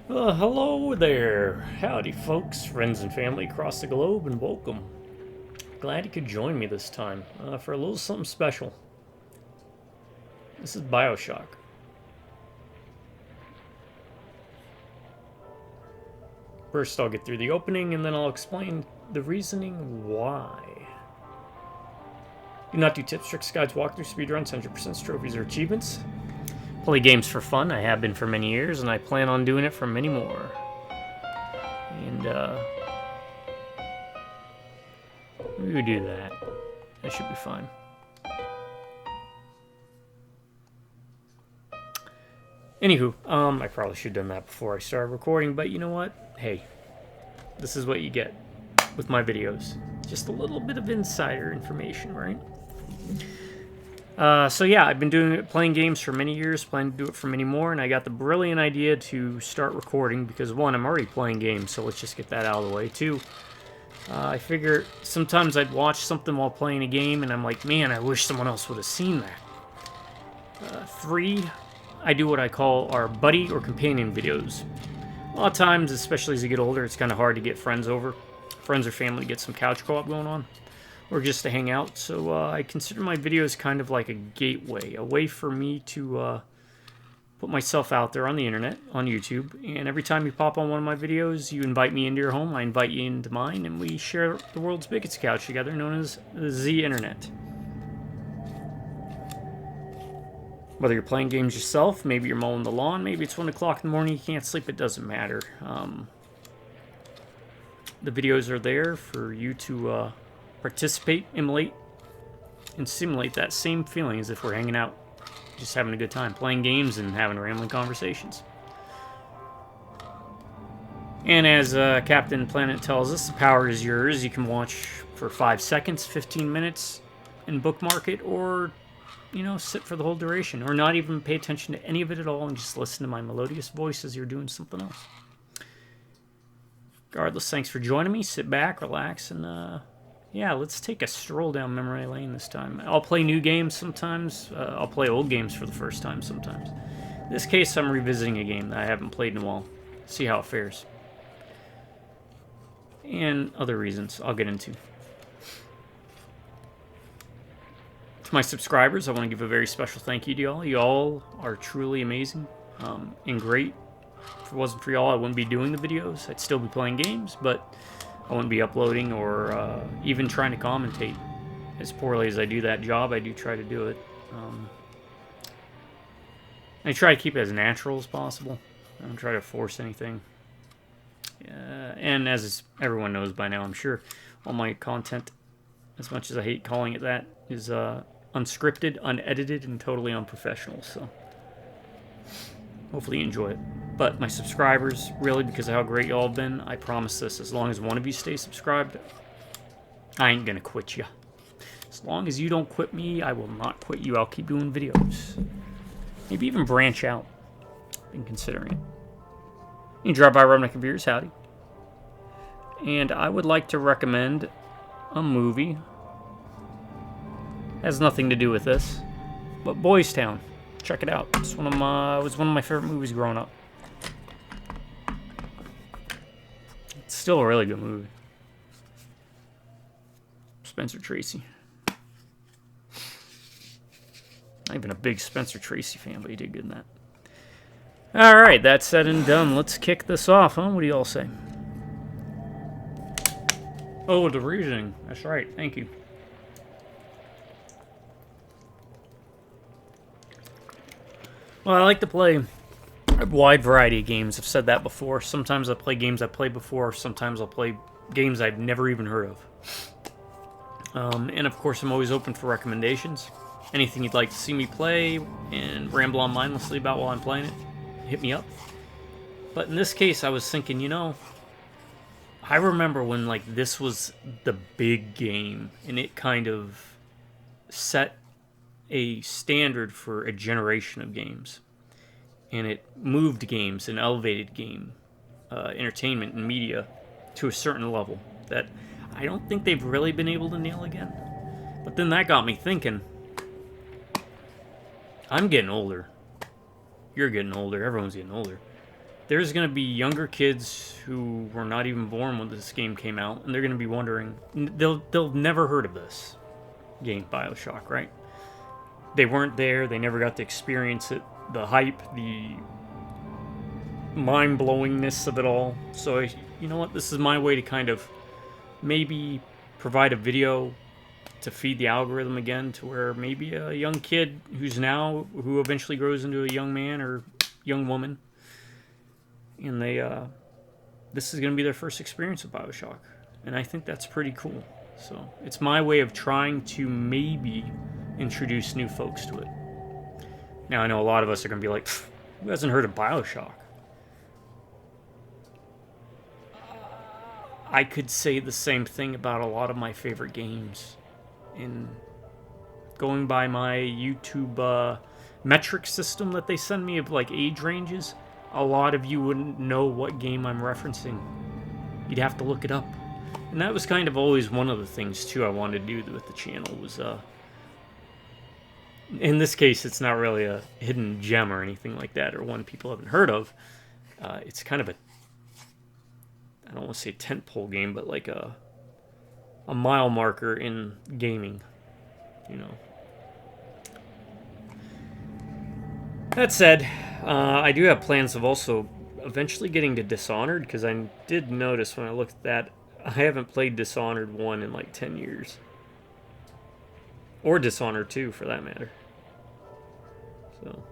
Hello there. Howdy, folks, friends, and family across the globe, and welcome. Glad you could join me this time for a little something special. This is BioShock. First, I'll get through the opening, and then I'll explain the reasoning why. Do not do tips, tricks, guides, walkthroughs, speedruns, 100% trophies, or achievements. Play games for fun. I have been for many years, and I plan on doing it for many more. And, we would do that. That should be fine. Anywho, I probably should have done that before I started recording, but you know what? Hey, this is what you get with my videos. Just a little bit of insider information, right? So yeah, I've been playing games for many years, plan to do it for many more, and I got the brilliant idea to start recording because one, I'm already playing games, so let's just get that out of the way. Two, I figure sometimes I'd watch something while playing a game, and I'm like, man, I wish someone else would have seen that. Three, I do what I call our buddy or companion videos. A lot of times, especially as you get older, it's kind of hard to get friends over. Friends or family to get some couch co-op going on. Or just to hang out. So I consider my videos kind of like a gateway. A way for me to put myself out there on the internet, on YouTube. And every time you pop on one of my videos, you invite me into your home, I invite you into mine, and we share the world's biggest couch together, known as the Z Internet. Whether you're playing games yourself, maybe you're mowing the lawn, maybe it's 1 o'clock in the morning, you can't sleep, it doesn't matter. The videos are there for you to participate, emulate, and simulate that same feeling as if we're hanging out, just having a good time, playing games and having rambling conversations. And as Captain Planet tells us, the power is yours. You can watch for 5 seconds, 15 minutes, and bookmark it, or sit for the whole duration, or not even pay attention to any of it at all and just listen to my melodious voice as you're doing something else. Regardless, thanks for joining me. Sit back, relax, and yeah, let's take a stroll down memory lane this time. I'll play new games sometimes. I'll play old games for the first time sometimes. In this case, I'm revisiting a game that I haven't played in a while. See how it fares. And other reasons I'll get into. To my subscribers, I want to give a very special thank you to y'all. Y'all are truly amazing and great. If it wasn't for y'all, I wouldn't be doing the videos. I'd still be playing games, but I wouldn't be uploading or even trying to commentate. As poorly as I do that job, I do try to do it. I try to keep it as natural as possible. I don't try to force anything. And as everyone knows by now, I'm sure, all my content, as much as I hate calling it that, is unscripted, unedited, and totally unprofessional. So hopefully you enjoy it. But my subscribers, really, because of how great y'all have been, I promise this, as long as one of you stays subscribed, I ain't gonna quit you. As long as you don't quit me, I will not quit you. I'll keep doing videos. Maybe even branch out. Been considering it. You can drop by Revisitation Beers, howdy. And I would like to recommend a movie. Has nothing to do with this, but Boys Town. Check it out. It was one of my favorite movies growing up. It's still a really good movie. Spencer Tracy. Not even a big Spencer Tracy fan, but he did good in that. Alright, that said and done. Let's kick this off, huh? What do you all say? Oh, the reasoning. That's right. Thank you. Well, I like to play a wide variety of games. I've said that before. Sometimes I play games I've played before. Sometimes I'll play games I've never even heard of. And of course, I'm always open for recommendations. Anything you'd like to see me play and ramble on mindlessly about while I'm playing it, hit me up. But in this case, I was thinking, I remember when this was the big game, and it kind of set a standard for a generation of games, and it moved games and elevated game entertainment and media to a certain level that I don't think they've really been able to nail again. But then that got me thinking, I'm getting older, you're getting older, everyone's getting older. there's going to be younger kids who were not even born when this game came out, and they're going to be wondering, they'll never heard of this game, BioShock, right? They weren't there, they never got to experience it, the hype, the mind-blowingness of it all. So, you know what, this is my way to kind of maybe provide a video to feed the algorithm again, to where maybe a young kid who eventually grows into a young man or young woman, and this is going to be their first experience with BioShock, and I think that's pretty cool. So it's my way of trying to maybe introduce new folks to it. Now I know a lot of us are going to be like, who hasn't heard of BioShock? I could say the same thing about a lot of my favorite games. In going by my YouTube metric system that they send me of like age ranges, a lot of you wouldn't know what game I'm referencing. You'd have to look it up. And that was kind of always one of the things too I wanted to do with the channel was in this case it's not really a hidden gem or anything like that, or one people haven't heard of. It's kind of a, I don't want to say tentpole game, but like a mile marker in gaming, you know. That said, I do have plans of also eventually getting to Dishonored, because I did notice when I looked at that, I haven't played Dishonored 1 in like 10 years. Or Dishonored 2, for that matter. So,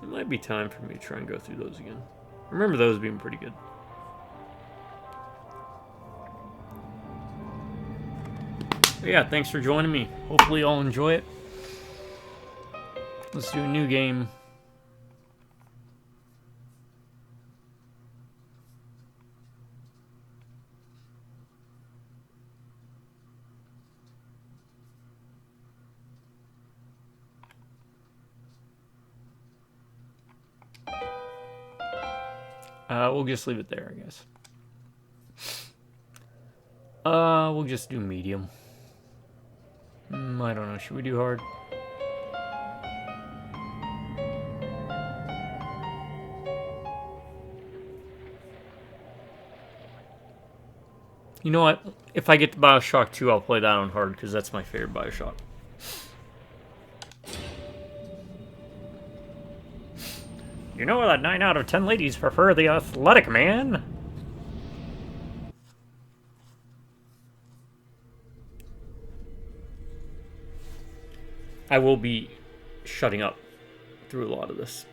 it might be time for me to try and go through those again. I remember those being pretty good. But yeah, thanks for joining me. Hopefully y'all enjoy it. Let's do a new game. We'll just leave it there, I guess. We'll just do medium. I don't know. Should we do hard? You know what? If I get to BioShock 2, I'll play that on hard, because that's my favorite BioShock. You know that 9 out of 10 ladies prefer the athletic man? I will be shutting up through a lot of this.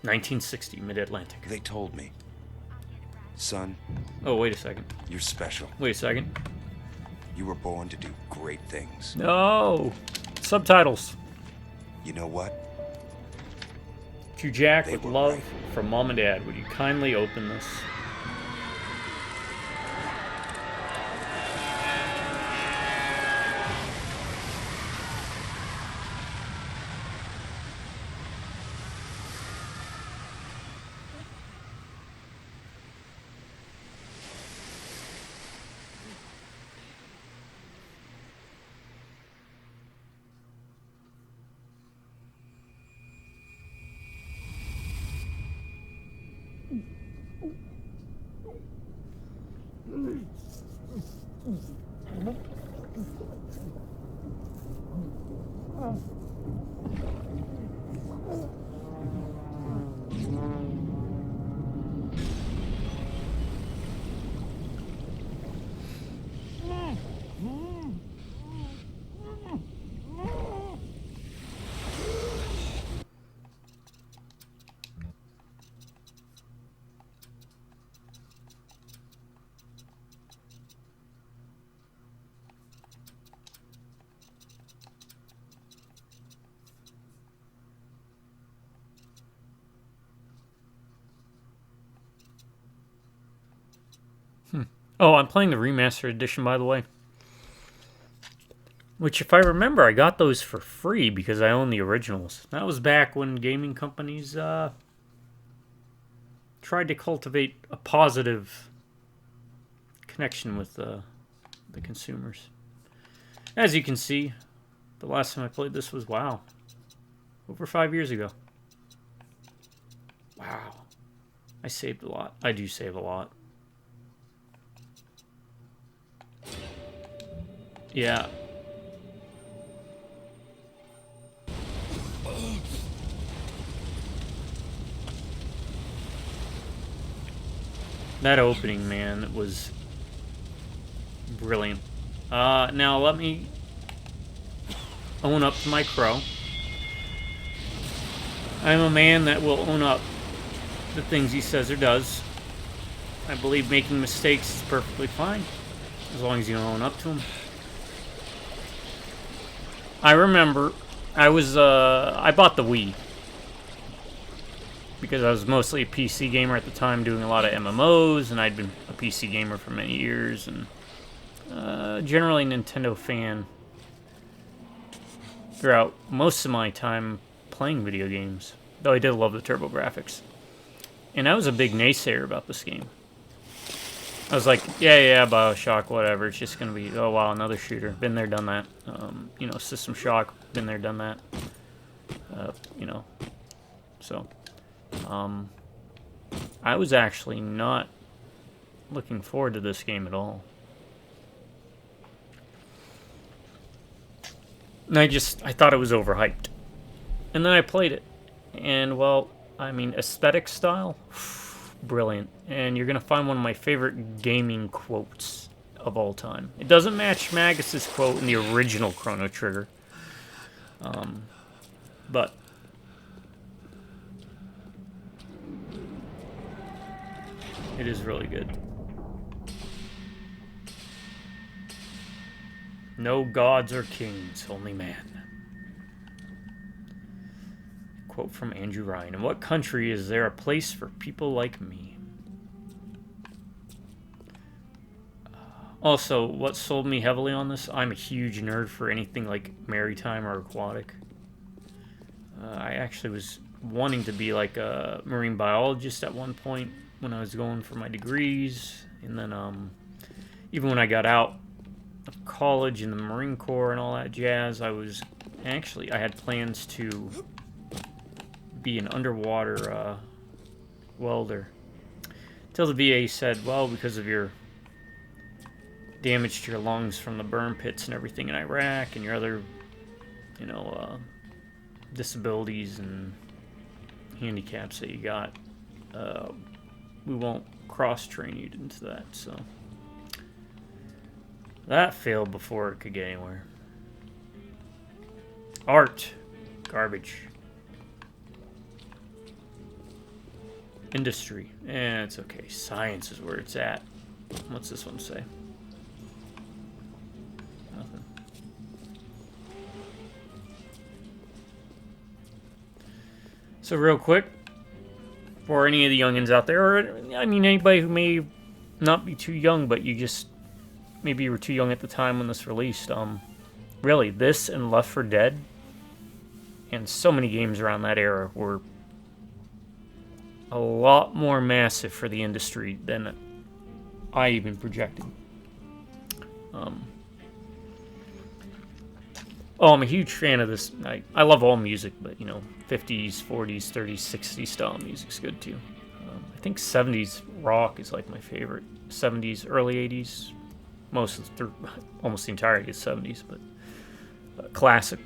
1960, Mid-Atlantic. They told me. Son. Oh, wait a second. You're special. Wait a second. You were born to do great things. No! Subtitles. You know what? To Jack, They with were love right. from Mom and Dad, would you kindly open this? Oh, I'm playing the Remastered edition, by the way. Which, if I remember, I got those for free because I own the originals. That was back when gaming companies tried to cultivate a positive connection with the consumers. As you can see, the last time I played this was, wow, over 5 years ago. Wow. I saved a lot. I do save a lot. Yeah. That opening, man, was brilliant. Now let me own up to my crow. I'm a man that will own up the things he says or does. I believe making mistakes is perfectly fine, as long as you own up to them. I remember I bought the Wii because I was mostly a PC gamer at the time, doing a lot of MMOs, and I'd been a PC gamer for many years, and generally Nintendo fan throughout most of my time playing video games, though I did love the TurboGrafx. And I was a big naysayer about this game. I was like, yeah, BioShock, whatever. It's just going to be, oh, wow, another shooter. Been there, done that. You know, System Shock, been there, done that. You know, so. I was actually not looking forward to this game at all. And I thought it was overhyped. And then I played it. And, well, I mean, aesthetic style, brilliant. And you're going to find one of my favorite gaming quotes of all time. It doesn't match Magus's quote in the original Chrono Trigger. But it is really good. No gods or kings, only man. Quote from Andrew Ryan. In what country is there a place for people like me? Also, what sold me heavily on this, I'm a huge nerd for anything like maritime or aquatic. I actually was wanting to be like a marine biologist at one point when I was going for my degrees. And then even when I got out of college in the Marine Corps and all that jazz, I had plans to be an underwater welder. Till the VA said, well, because of your damage to your lungs from the burn pits and everything in Iraq and your other, you know, disabilities and handicaps that you got, we won't cross-train you into that, so that failed before it could get anywhere. Art. Garbage. Industry. It's okay. Science is where it's at. What's this one say? Nothing. So real quick, for any of the youngins out there, or I mean anybody who may not be too young, but maybe you were too young at the time when this released, really, this and Left 4 Dead, and so many games around that era were a lot more massive for the industry than I even projected. I'm a huge fan of this. I love all music, but, you know, 50s, 40s, 30s, 60s style music's good too. I think 70s rock is like my favorite. 70s, early 80s, almost the entirety of 70s, but classic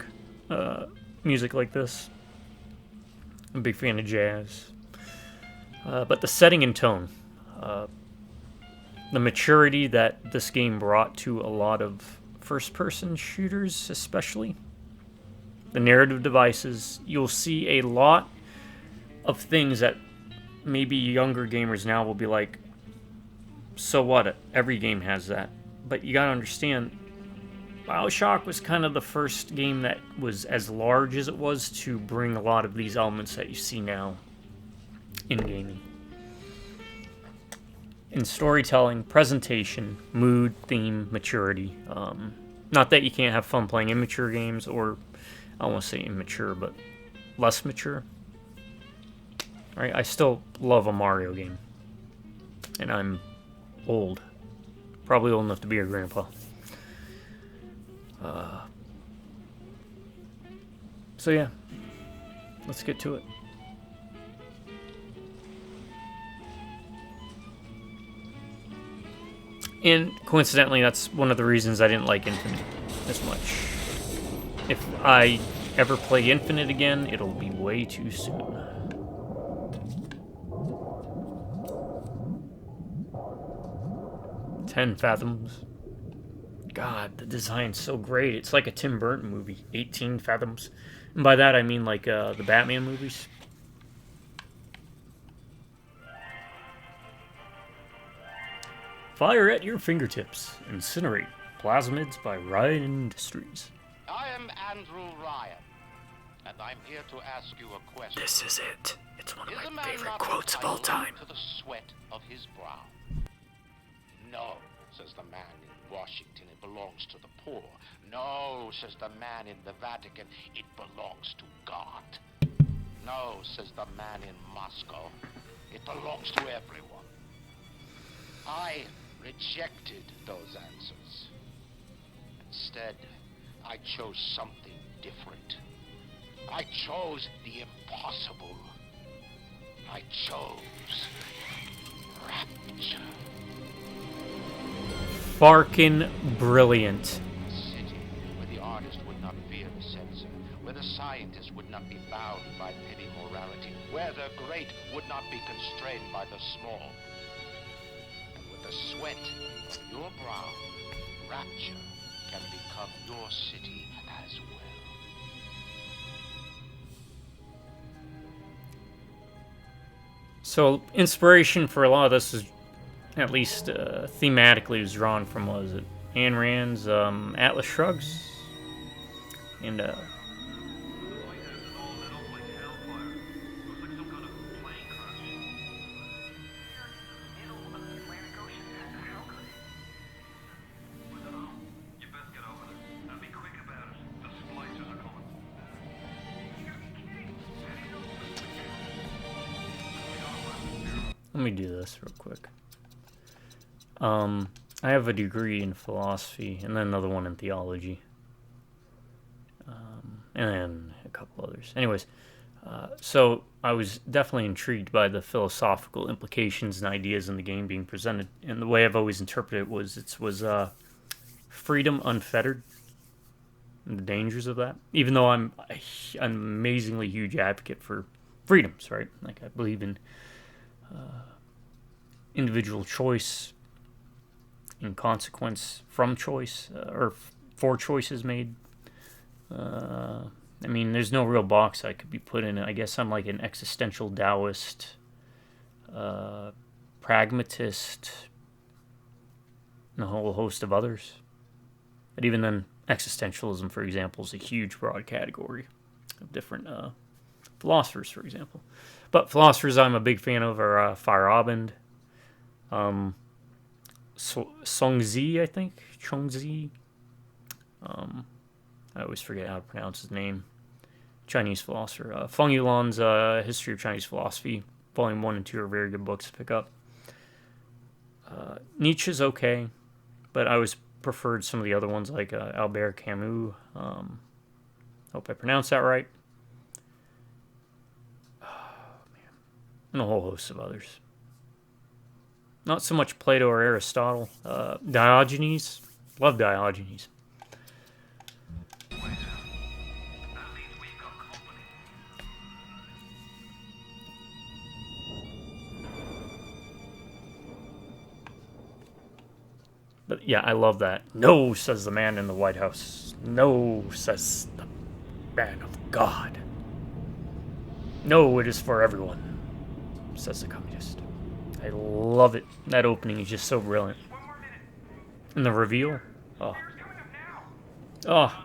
music like this. I'm a big fan of jazz. But the setting and tone, the maturity that this game brought to a lot of first-person shooters, especially the narrative devices, you'll see a lot of things that maybe younger gamers now will be like, so what? Every game has that. But you gotta understand, BioShock was kind of the first game that was as large as it was to bring a lot of these elements that you see now in gaming. In storytelling, presentation, mood, theme, maturity. Not that you can't have fun playing immature games, or I don't want to say immature, but less mature. Right? I still love a Mario game. And I'm old. Probably old enough to be your grandpa. So yeah, let's get to it. And coincidentally, that's one of the reasons I didn't like Infinite as much. If I ever play Infinite again, it'll be way too soon. Ten Fathoms. God, the design's so great. It's like a Tim Burton movie. 18 Fathoms. And by that I mean like the Batman movies. Fire at your fingertips. Incinerate. Plasmids by Riot Industries. I am Andrew Ryan, and I'm here to ask you a question. This is it. It's one of Is a my man favorite not quotes of all time. entitled to the sweat of his brow? No, says the man in Washington, it belongs to the poor. No, says the man in the Vatican, it belongs to God. No, says the man in Moscow, it belongs to everyone. I rejected those answers. Instead, I chose something different. I chose the impossible. I chose Rapture. Farkin' brilliant. A city where the artist would not fear the censor, where the scientist would not be bound by petty morality, where the great would not be constrained by the small. And with the sweat of your brow, Rapture can become your city as well. So, inspiration for a lot of this is, at least thematically, was drawn from, what was it? Ayn Rand's Atlas Shrugs? And, let me do this real quick. I have a degree in philosophy, and then another one in theology. And then a couple others. Anyways, so I was definitely intrigued by the philosophical implications and ideas in the game being presented. And the way I've always interpreted it was freedom unfettered, and the dangers of that. Even though I'm an amazingly huge advocate for freedoms, right? Like, I believe in individual choice in consequence from choice, or for choices made. I mean, there's no real box I could be put in. I guess I'm like an existential Taoist, pragmatist, and a whole host of others. But even then, existentialism, for example, is a huge, broad category of different philosophers, for example. But philosophers I'm a big fan of are Feyerabend, Songzi, I think, Chongzi. I always forget how to pronounce his name. Chinese philosopher. Feng Yulan's History of Chinese Philosophy, Volume 1 and 2 are very good books to pick up. Nietzsche's okay, but I always preferred some of the other ones like Albert Camus. Hope I pronounced that right. And a whole host of others. Not so much Plato or Aristotle. Diogenes. Love Diogenes. But yeah, I love that. No, says the man in the White House. No, says the man of God. No, it is for everyone, says the communist. I love it. That opening is just so brilliant. And the reveal? Oh. Oh.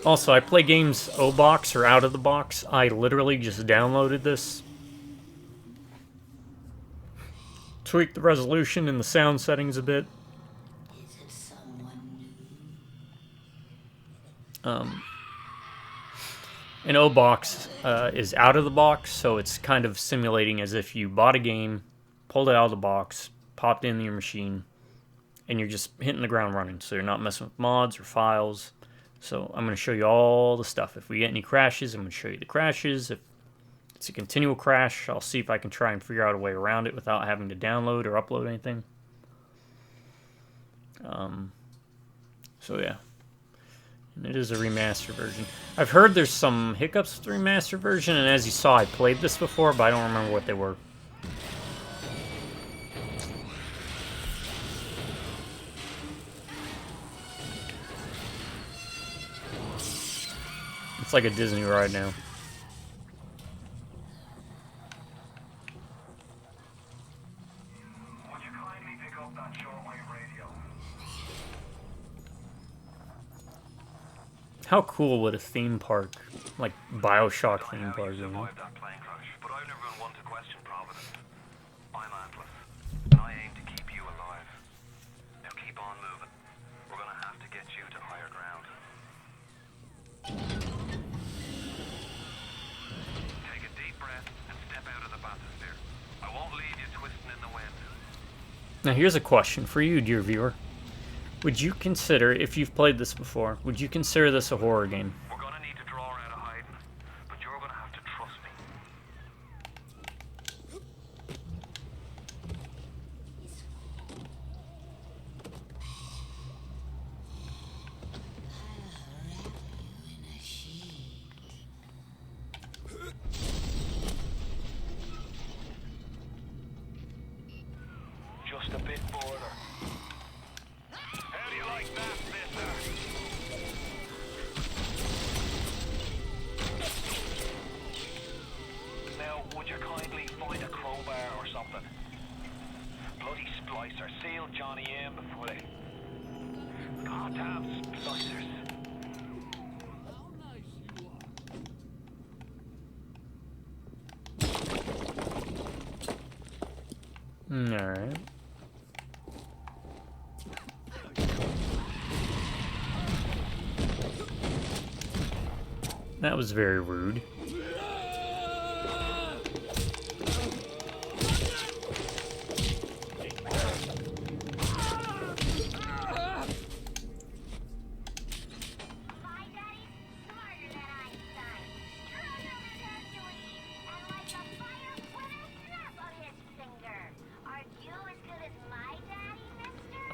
Also, I play games O-Box or out of the box. I literally just downloaded this. Tweaked the resolution and the sound settings a bit. An O box is out of the box, so it's kind of simulating as if you bought a game, pulled it out of the box, popped it into your machine, and you're just hitting the ground running. So you're not messing with mods or files. So I'm going to show you all the stuff. If we get any crashes, I'm going to show you the crashes. If it's a continual crash, I'll see if I can try and figure out a way around it without having to download or upload anything. So yeah. And it is a remastered version. I've heard there's some hiccups with the remastered version, and as you saw, I played this before, but I don't remember what they were. It's like a Disney ride now. Would you kindly pick up that shortwave radio? How cool would a theme park, like BioShock theme park, be? Survived that plane crash, but I've never been one to question Providence. I'm Atlas, and I aim to keep you alive. Now keep on moving. We're gonna have to get you to higher ground. Take a deep breath and step out of the bathysphere. I won't leave you twisting in the wind. Now here's a question for you, dear viewer. Would you consider, if you've played this before, would you consider this a horror game? We're gonna need to draw her out of hiding, but you're gonna have to trust me. Just a bit border. How do you like that, mister? Now, would you kindly find a crowbar or something? Bloody splicer. Seal Johnny in before they... Goddamn splicers. Alright. That was very rude.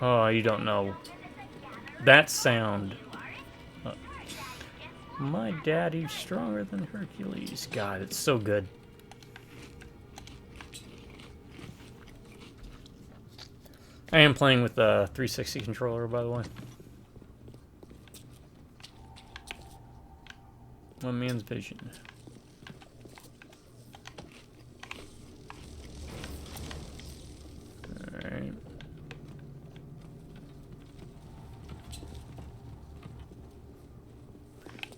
Oh, you don't know. That sound. My daddy's stronger than Hercules. God, it's so good. I am playing with the 360 controller, by the way. One man's vision. Alright.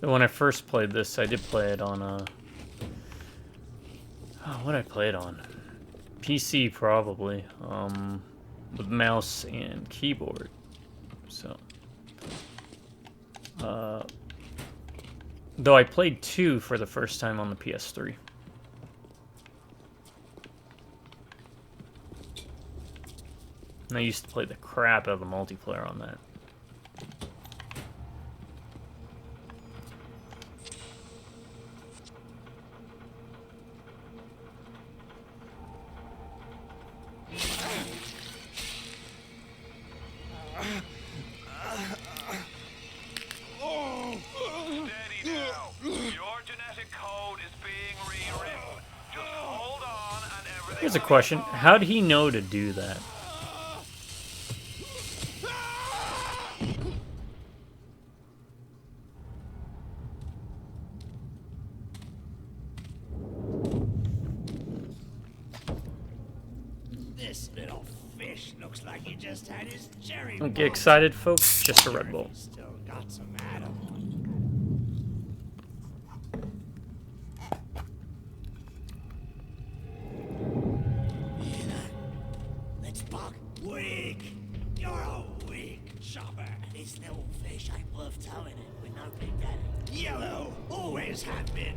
When I first played this, I did play it on a... Oh, what did I play it on? PC, probably. With mouse and keyboard. So... though I played 2 for the first time on the PS3. And I used to play the crap out of the multiplayer on that. Here's a question. How did he know to do that? This little fish looks like he just had his cherry. Don't get excited, folks. Just a Red Bull. Still got some Adam. Let's buck weak. You're a weak sharper. This little fish ain't worth towing it with no big daddy. Yellow, always have been.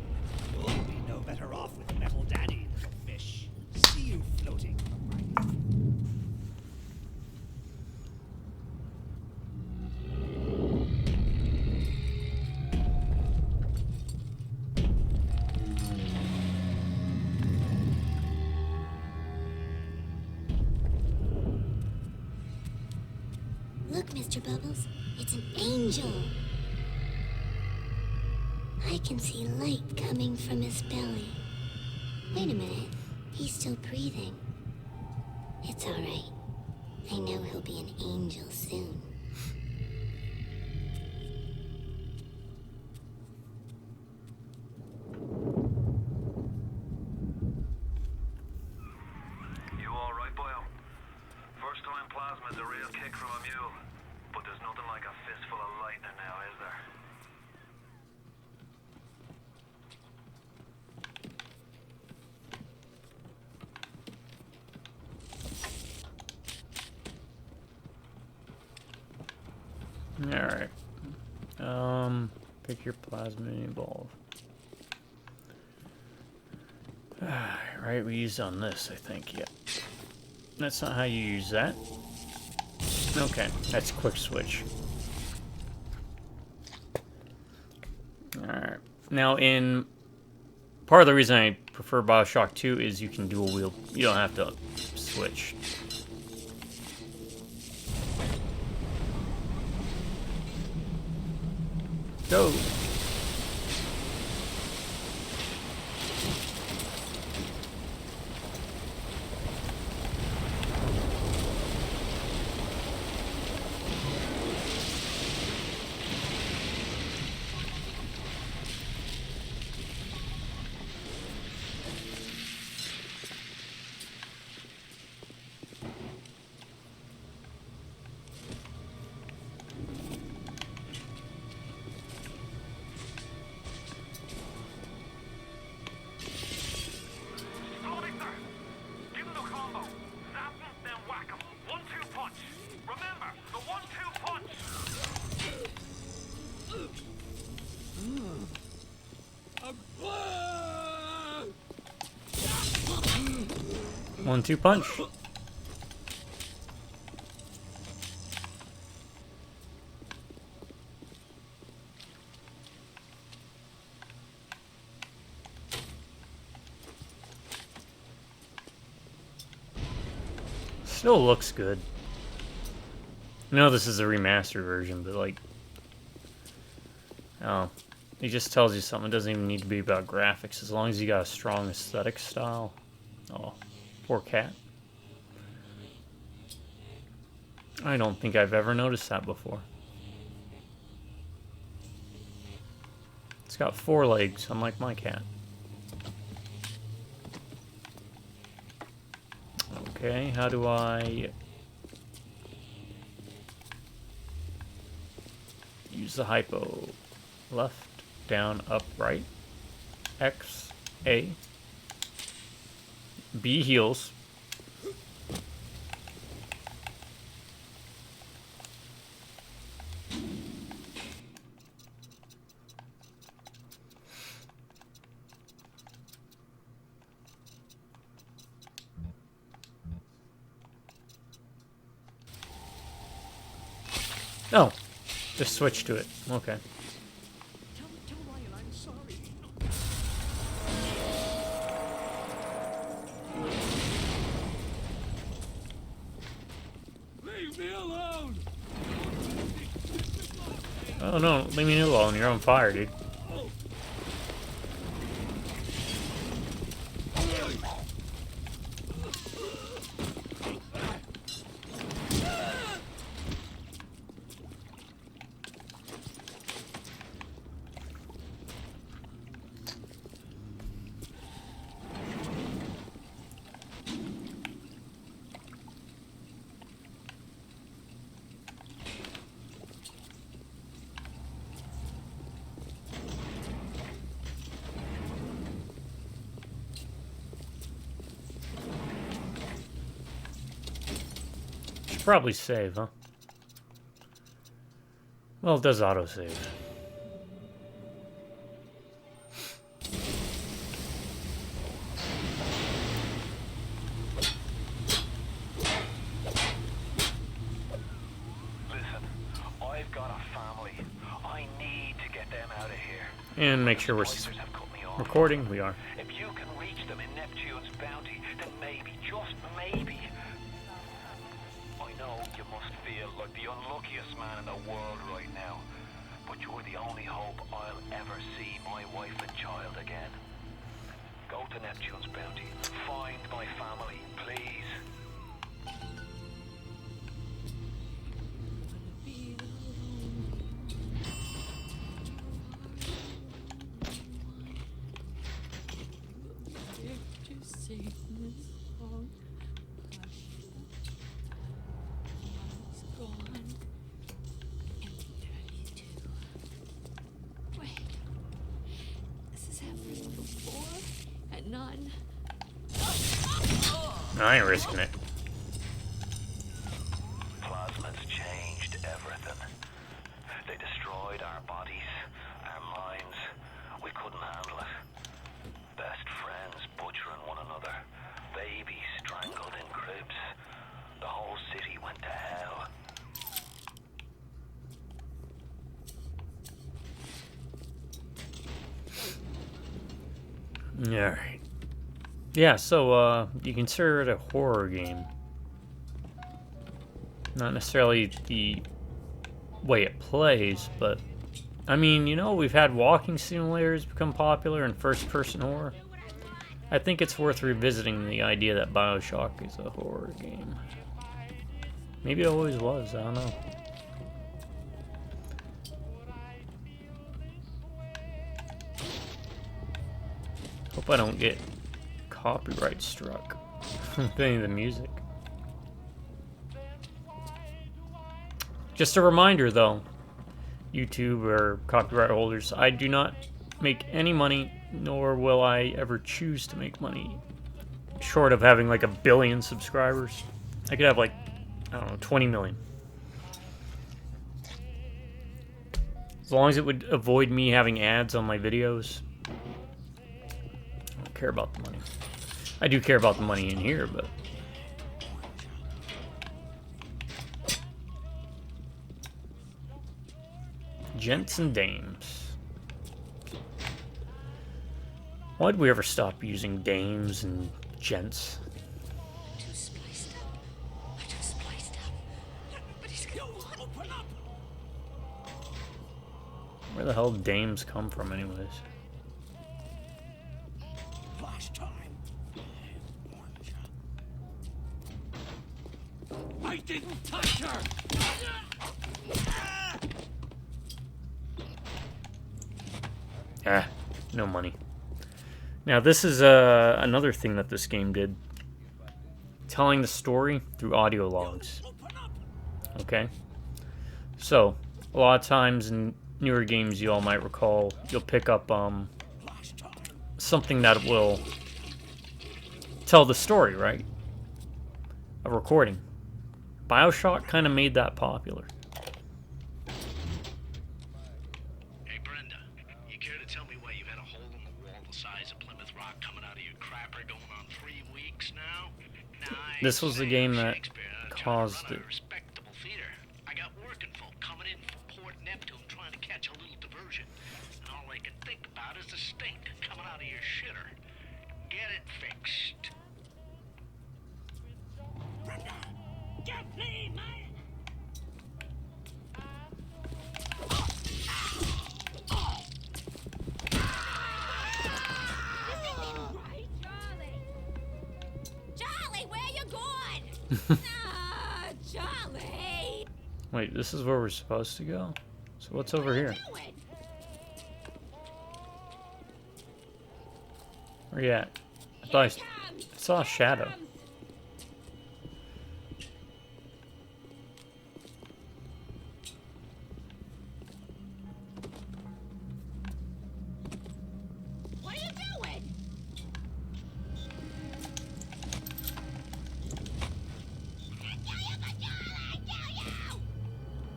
You'll be no better off with metal daddy, little fish. See you floating. Look, Mr. Bubbles, it's an angel. I can see light coming from his belly. Wait a minute, he's still breathing. It's all right. I know he'll be an angel soon. You all right, boyo? First time plasma's a real kick from a mule. But there's nothing like a fistful of lightning now, is there? Alright. Pick your plasma and evolve. Right, we used on this, I think, yeah. That's not how you use that. Okay, that's quick switch. Alright. Now, part of the reason I prefer BioShock 2 is you can dual wield. You don't have to switch. Go! One-two punch. Still looks good. I know this is a remastered version, but like, oh, it just tells you something. It doesn't even need to be about graphics, as long as you got a strong aesthetic style. Oh, poor cat. I don't think I've ever noticed that before. It's got 4 legs, unlike my cat. Okay, how do I use the hypo? Left, down, up, right. X, A. B heals. Oh, just switch to it. Okay. Tell Ryan I'm sorry. Leave me alone! Oh no, leave me alone. You're on fire, dude. Should probably save, huh? Well, it does autosave. Listen, I've got a family. I need to get them out of here. And make sure we're Spoilers have cut me off. recording. We are. If you can reach them in Neptune's bounty, then maybe, just maybe. I know you must feel like the unluckiest man in the world right now, but you're the only hope I'll ever see my wife and child again. Go to Neptune's bounty. Find my family, please. None. I ain't risking it. Plasma's changed everything. They destroyed our bodies, our minds. We couldn't handle it. Best friends butchering one another. Babies strangled in cribs. The whole city went to hell. Alright. Yeah, so, you consider it a horror game. Not necessarily the way it plays, but... I mean, you know, we've had walking simulators become popular in first-person horror. I think it's worth revisiting the idea that BioShock is a horror game. Maybe it always was, I don't know. Hope I don't get copyright struck with any of the music. Just a reminder though, YouTube or copyright holders, I do not make any money, nor will I ever choose to make money, short of having like 1 billion subscribers. I could have like, I don't know, 20 million. As long as it would avoid me having ads on my videos, I don't care about the money. I do care about the money in here, but... Gents and dames. Why'd we ever stop using dames and gents? Too spliced up. I'm too spliced up. But he's gonna open up. Where the hell dames come from anyways? Last time. I didn't touch her! Ah, no money. Now this is another thing that this game did. Telling the story through audio logs. Okay? So, a lot of times in newer games you all might recall, you'll pick up something that will tell the story, right? A recording. BioShock kind of made that popular. Hey, Brenda, you care to tell me why you've had a hole in the wall the size of Plymouth Rock coming out of your crapper going on 3 weeks now? This was the game that caused it. Respectable theater. I got working folk coming in from Port Neptune trying to catch a little diversion. And all they can think about is the stink coming out of your shitter. Get it fixed. Get me, man! Right, Charlie? Charlie, where you going? Ah, Charlie! Wait, this is where we're supposed to go? So what's over here? Doing? Where you at? I thought I saw a shadow. What are you doing?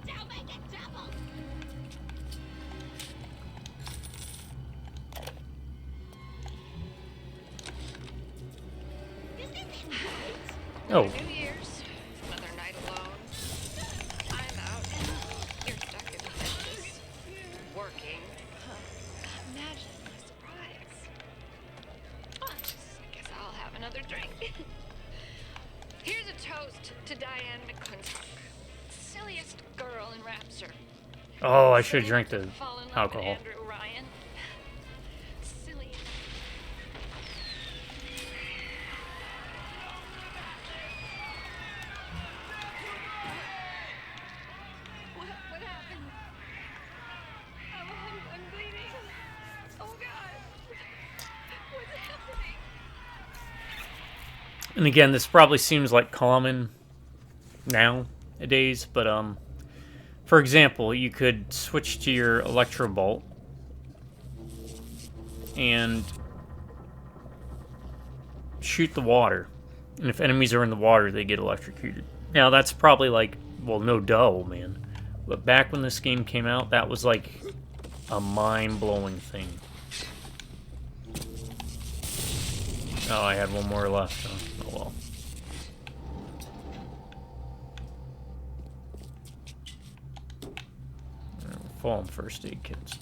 Don't make it double! Oh. New Year's, another night alone. I'm out and you're stuck in Texas. Working. Imagine my surprise. I guess I'll have another drink. Here's a toast to Diane McClintock. Silliest girl in Rapture. Oh, I should have drank the Fall in love with alcohol. Andrew Ryan. Silly. What happened? I'm bleeding. Oh God. What's happening? And again, this probably seems like common nowadays, but for example, you could switch to your Electro Bolt and shoot the water. And if enemies are in the water, they get electrocuted. Now, that's probably like, well, no duh, man. But back when this game came out, that was like a mind-blowing thing. Oh, I had one more left. Oh well. Full on first aid kits.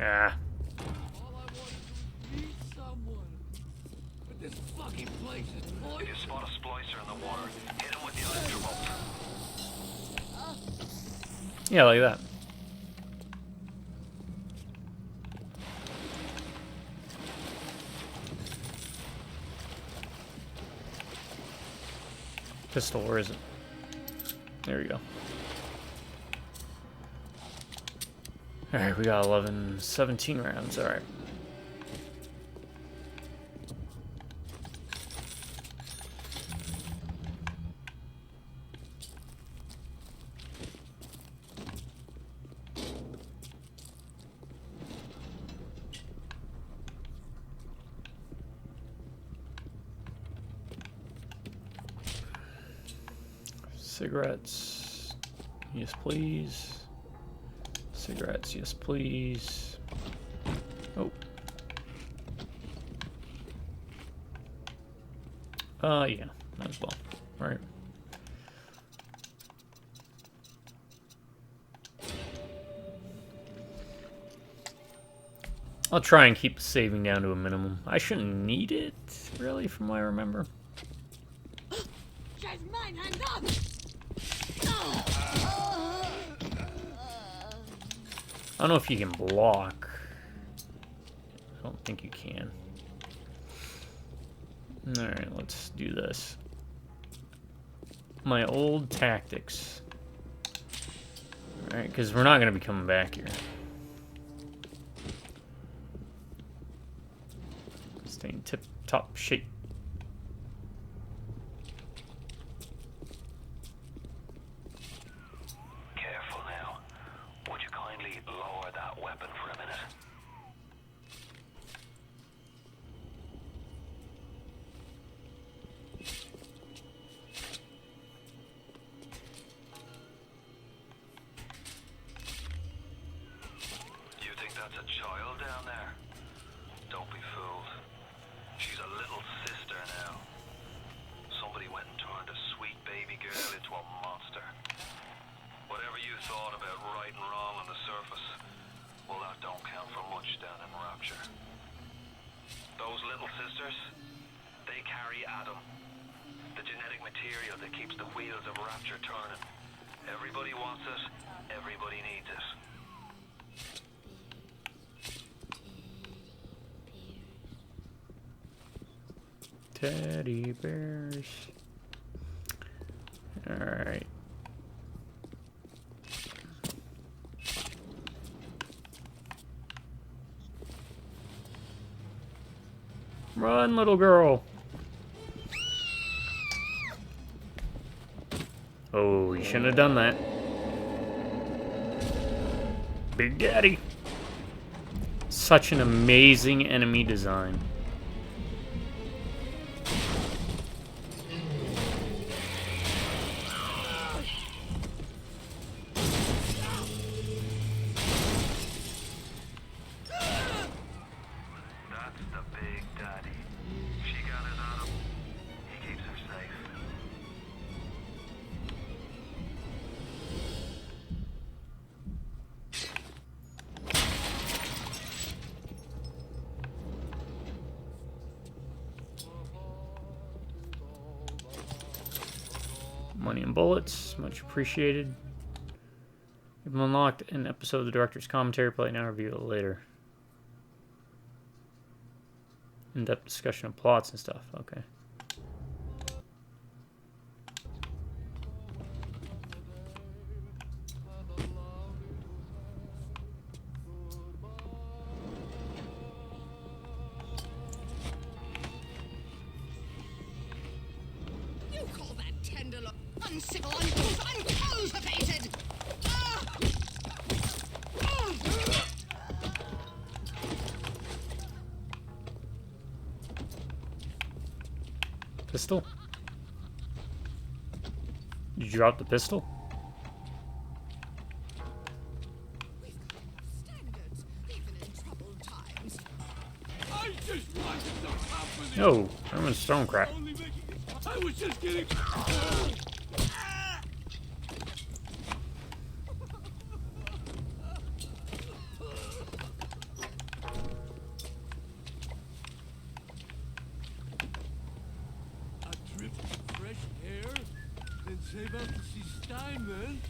Ah. All I want to do is meet someone. But this fucking place is If poison. you spot a splicer in the water, hit him with the electro bolt. Yeah, like that. Pistol, where is it? There we go. Alright, we got 17 rounds, alright. Cigarettes, yes please. Cigarettes, yes please. Oh. Yeah, might as well. Right. I'll try and keep saving down to a minimum. I shouldn't need it, really, from what I remember. She's mine, I'm not. I don't know if you can block. I don't think you can. Alright, let's do this. My old tactics. Alright, because we're not going to be coming back here. Stay in tip-top shape. Careful now. Would you kindly lower that weapon for a minute? You think that's a child down there? Don't be fooled. She's a little sister now. Somebody went and turned a sweet baby girl into a monster. Whatever you thought about right and wrong on the surface, well, that don't count for much down in Rapture. Those little sisters, they carry Adam, the genetic material that keeps the wheels of Rapture turning. Everybody wants it, everybody needs it. Teddy bears. Alright. Run, little girl. Oh, you shouldn't have done that. Big Daddy. Such an amazing enemy design. That's Money and bullets, much appreciated. You've unlocked an episode of the director's commentary. Play now, review it later. In-depth discussion of plots and stuff. Okay. You call that tender look uncivil, uncouth, uncultivated? Pistol? Did you drop the pistol? Standards, even in troubled times. I just wanted some company. No, Herman Stonecrack. Only making it. I was just getting. A trip of fresh air, then save up to see Steinman.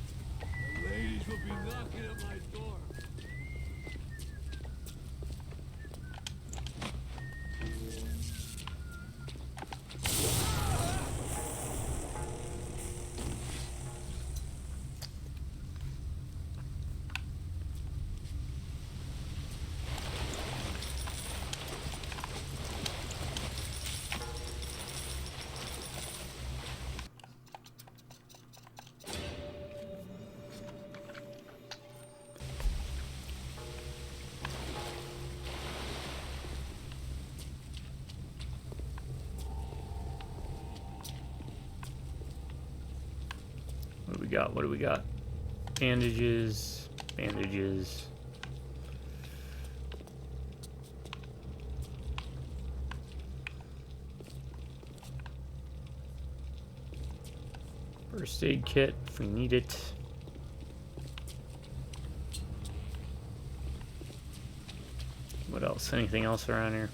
The ladies will be knocking at my door. What do we got? What do we got? Bandages. Bandages. First aid kit if we need it. What else? Anything else around here?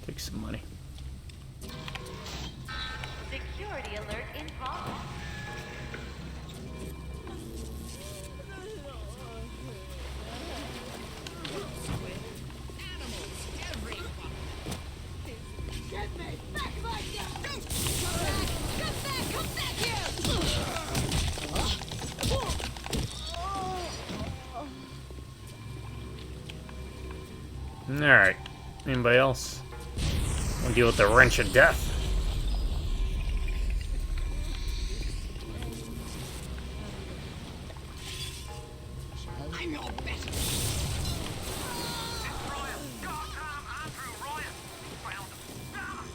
Take some money. Security alert in progress. Animals, everyone. Get me back, my God! Come back, come back here! Alright. Anybody else? We'll deal with the wrench of death. I know better. Ryan! Goddamn Andrew Ryan! Found him. Damn it!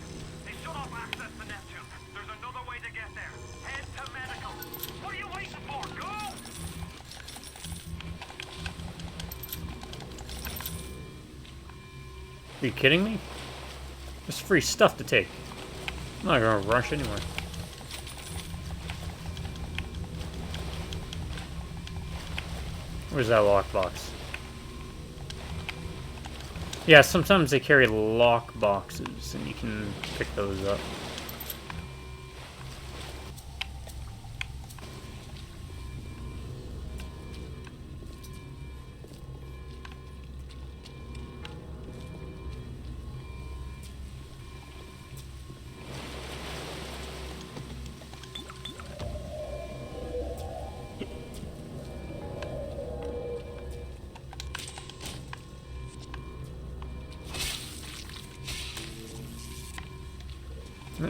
They shut off access to Neptune. There's another way to get there. Head to medical. What are you waiting for? Go! Are you kidding me? There's free stuff to take. I'm not gonna rush anywhere. Where's that lockbox? Yeah, sometimes they carry lock boxes, and you can pick those up.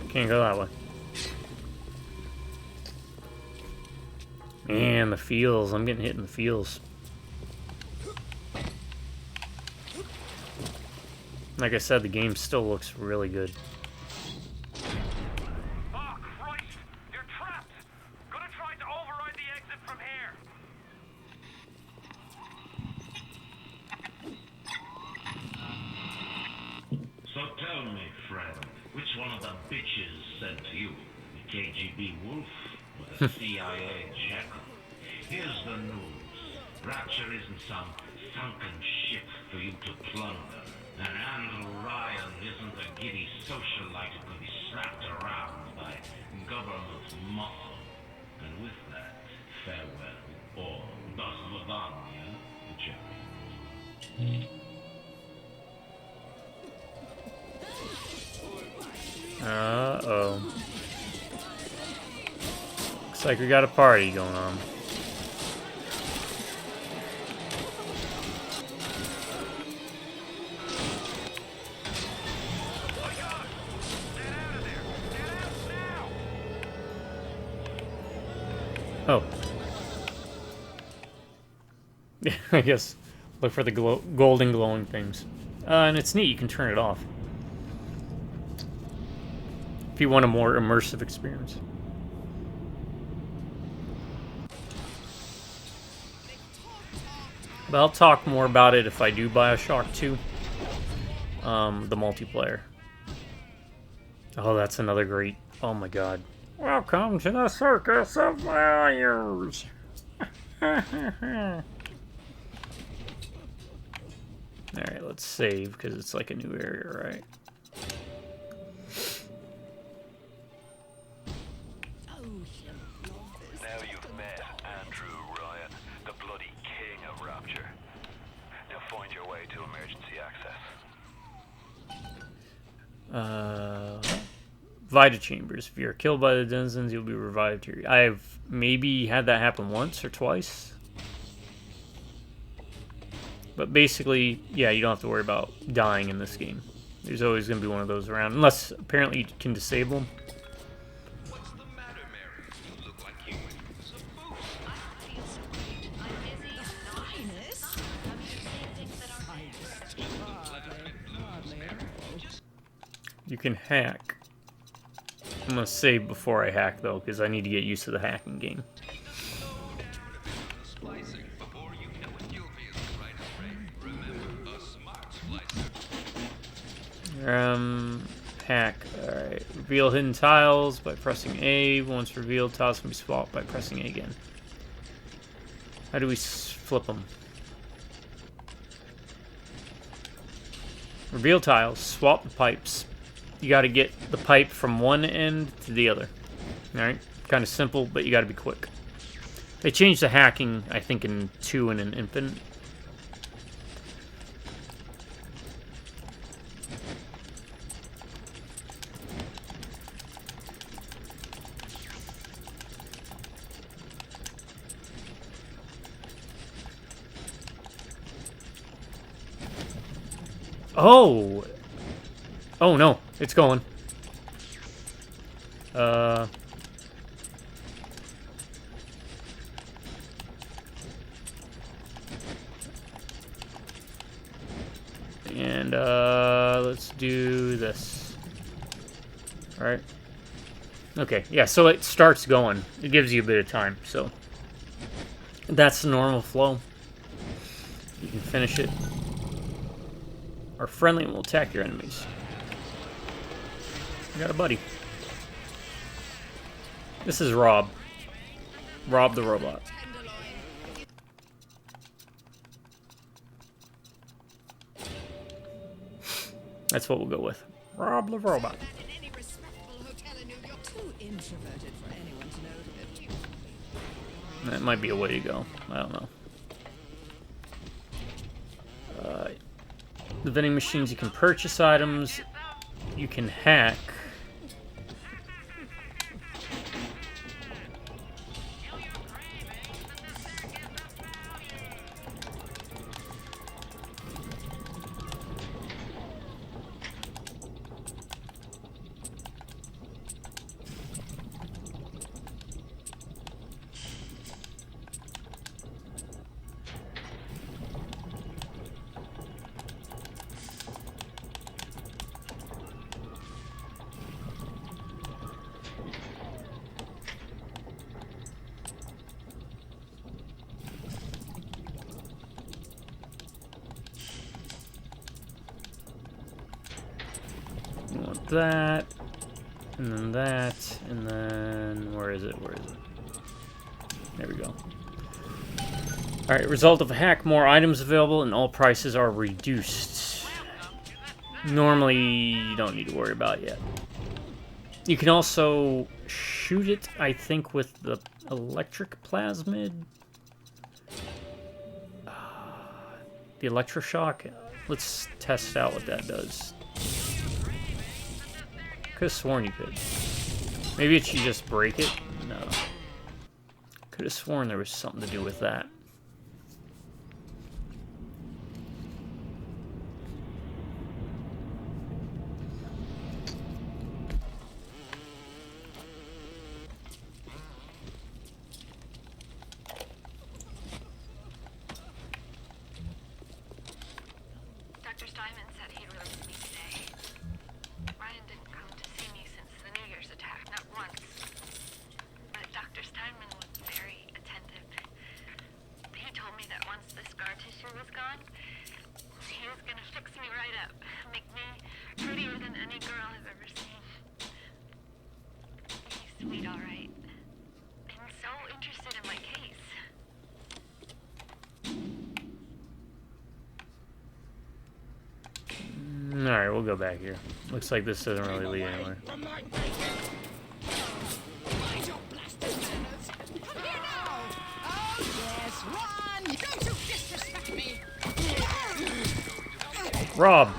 Can't go that way. Man, the feels. I'm getting hit in the feels. Like I said, the game still looks really good. Oh, Christ! You're trapped! Gonna try to override the exit from here. So tell me, friend, which one of the bitches sent you? The KGB wolf or the CIA jackal? Here's the news. Rapture isn't some sunken ship for you to plunder. And Andrew Ryan isn't a giddy socialite who can be slapped around by government muscle. And with that, farewell, or das Vidania, whichever. Uh-oh. Looks like we got a party going on. Oh. Yeah, I guess look for the golden glowing things. And it's neat, you can turn it off. If you want a more immersive experience. But I'll talk more about it if I do BioShock 2. The multiplayer. Oh, that's another great... Oh my god. Welcome to the circus of values! Alright, let's save, because it's like a new area, right? Now you've met Andrew Ryan, the bloody king of Rapture. Now find your way to emergency access. Vita chambers. If you're killed by the denizens, you'll be revived here. I've maybe had that happen once or twice. But basically, yeah, you don't have to worry about dying in this game. There's always going to be one of those around. Unless, apparently, you can disable them. What's the matter, Mary? You look like you went through some booze. I feel so great. I'm busy, I'm not. Stop coming to say things that aren't there. You can hack. I'm going to save before I hack, though, because I need to get used to the hacking game. Splicing. Before you know it, you'll be as bright as rain. Remember, a smart splicer. Hack. Alright. Reveal hidden tiles by pressing A. Once revealed, tiles can be swapped by pressing A again. How do we flip them? Reveal tiles. Swap the pipes. You got to get the pipe from one end to the other. Alright? Kind of simple, but you got to be quick. They changed the hacking, I think, in 2 and in Infinite. Oh! Oh no, it's going. And let's do this. Alright. Okay, yeah, so it starts going. It gives you a bit of time, so that's the normal flow. You can finish it. Our friendly will attack your enemies. You got a buddy. This is Rob. Rob the robot. That's what we'll go with. Rob the robot. That might be a way to go. I don't know. The vending machines, you can purchase items. You can hack. You want that, and then where is it? Where is it? There we go. Alright, result of a hack, more items available and all prices are reduced. Normally, you don't need to worry about it yet. You can also shoot it, I think, with the electric plasmid. The electroshock. Let's test out what that does. Could have sworn you could. Maybe it should just break it? No. Could have sworn there was something to do with that. Dr. Steinman said he'd release me today. Ryan didn't come to see me since the New Year's attack, not once. But Dr. Steinman was very attentive. He told me that once the scar tissue was gone, he was gonna fix me right up, make me prettier than any girl I've ever seen. He's sweet, all right. And so interested in my case. Alright, we'll go back here. Looks like this doesn't really lead anywhere. Rob,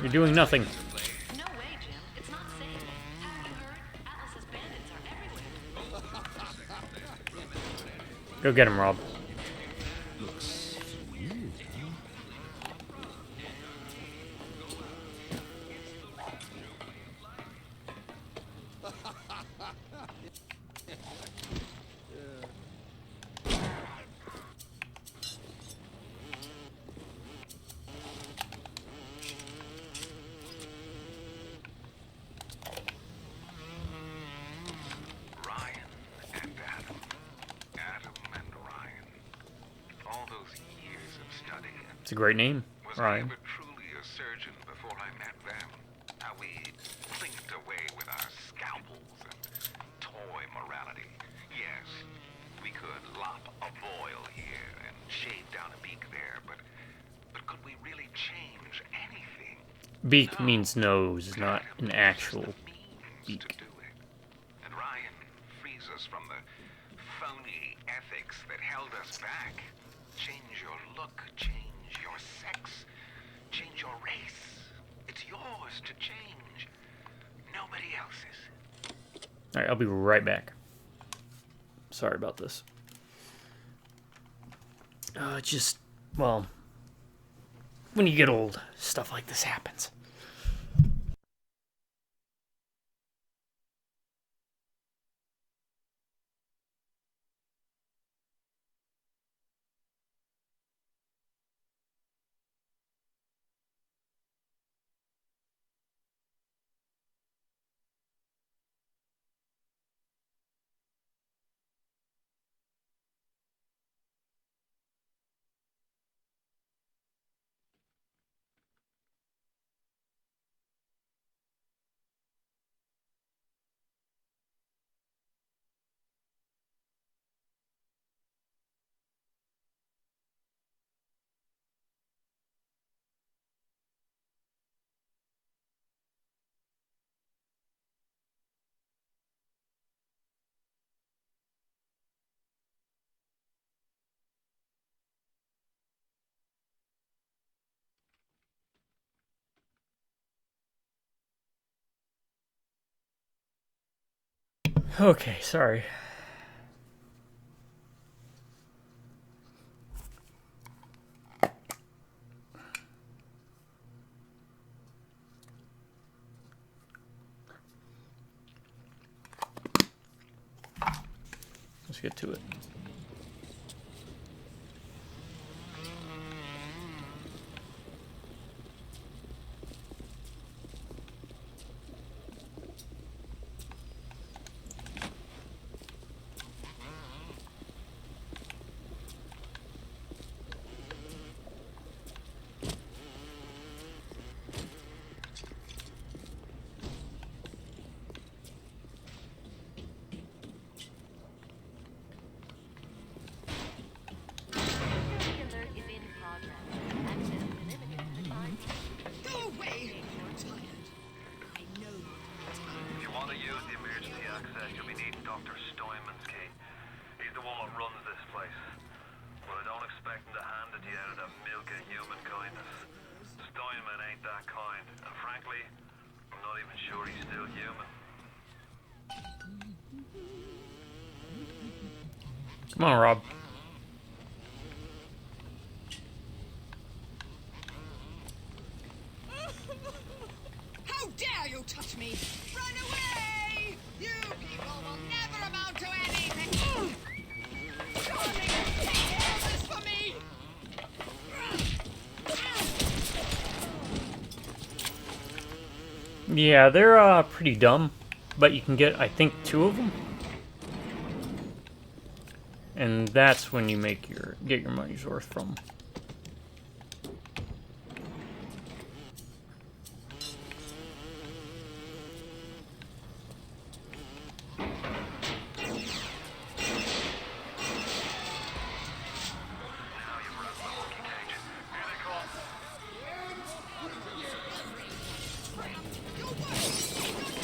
you're doing nothing. No way, Jim. It's not safe. Haven't you heard? Atlas's bandits are everywhere. Go get him, Rob. Ryan and Adam. Adam and Ryan. All those years of study. It's a great name, Was I Ryan. ever truly a surgeon before I met them? How we clinked away with our scalpels and toy morality. Yes, we could lop a boil here and shave down a beak there, but could we really change anything? Beak means nose, not an actual Means beak. to do it. And Ryan frees us from the phony ethics that held us back. Change your look, change your sex, change your race. It's yours to change. Nobody else's. Alright, I'll be right back. Sorry about this. Just, well, when you get old, stuff like this happens. Okay, sorry. Let's get to it. kindness. Steinman ain't that kind, and frankly, I'm not even sure he's still human. Come on, Rob. How dare you touch me? Run away! You people will never amount to anything! Darling, take care of this for me! Yeah, they're pretty dumb, but you can get, I think, 2 of them. And that's when you get your money's worth from.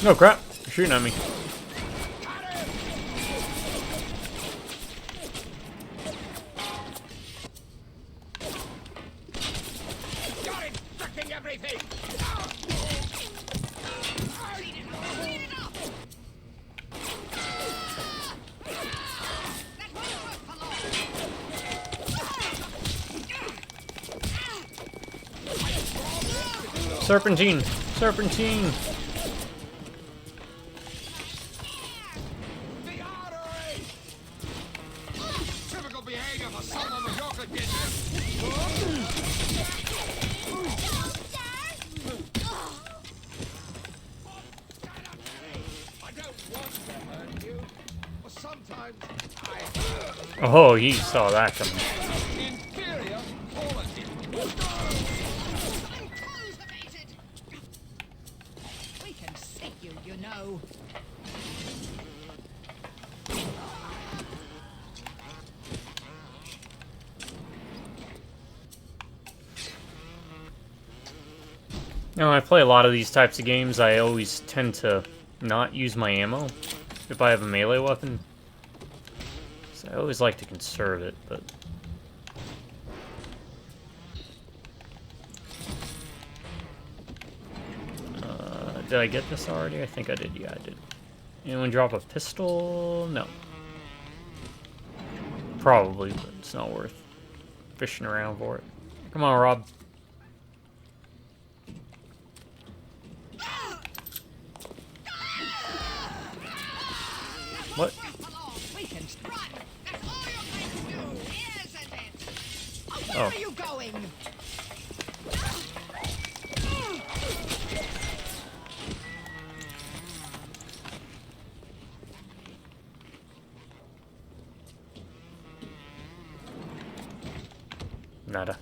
Oh crap, you're shooting at me. Serpentine! Serpentine! Typical behavior for someone with your condition! I don't want to hurt you, but sometimes I hurt. Oh, you saw that coming. Inferior quality. We can see you, you know. You know, when I play a lot of these types of games, I always tend to not use my ammo if I have a melee weapon. So I always like to conserve it, but... did I get this already? I think I did, yeah I did. Anyone drop a pistol? No. Probably, but it's not worth fishing around for it. Come on, Rob. What? Where are you going? Nada.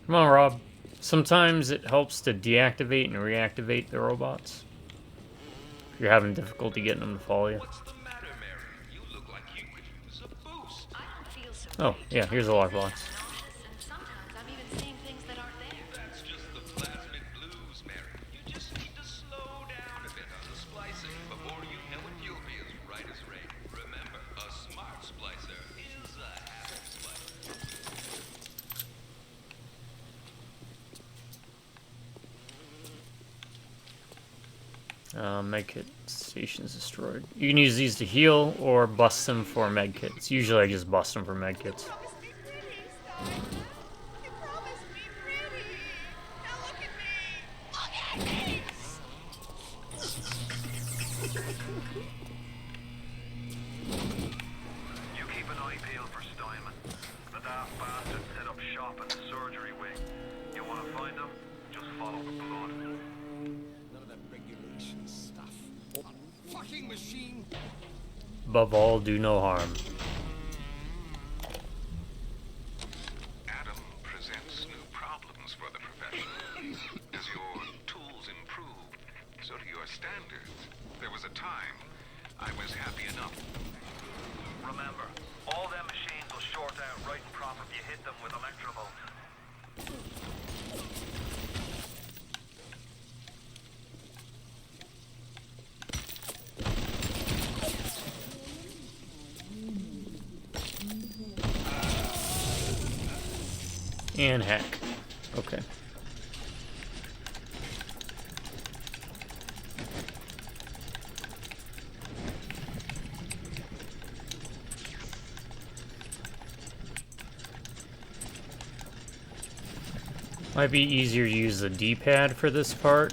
Come on, Rob. Sometimes it helps to deactivate and reactivate the robots. If you're having difficulty getting them to follow you. What's the matter, Mary? You look like you could use a boost. I don't feel so Oh, great. yeah, here's a lockbox. And sometimes I'm even seeing things that aren't there. That's just the plasmid blues, Mary. You just need to slow down a bit on the splicing. Before you know it, you'll be as right as rain. Remember, a smart splicer is a happy splicer. Medkit station's destroyed. You can use these to heal or bust them for medkits. Usually I just bust them for medkits. You keep an eye peeled for Steinman. The daft bastard set up shop in the surgery wing. You want to find him? Just follow the blood. None of that regulation stuff. A fucking machine. Above all, do no harm. Adam presents new problems for the profession. As your tools improve, so do your standards. There was a time I was happy enough. Remember, all them machines will short out right and proper if you hit them with electrovolts. And hack. Okay. Might be easier to use the D-pad for this part.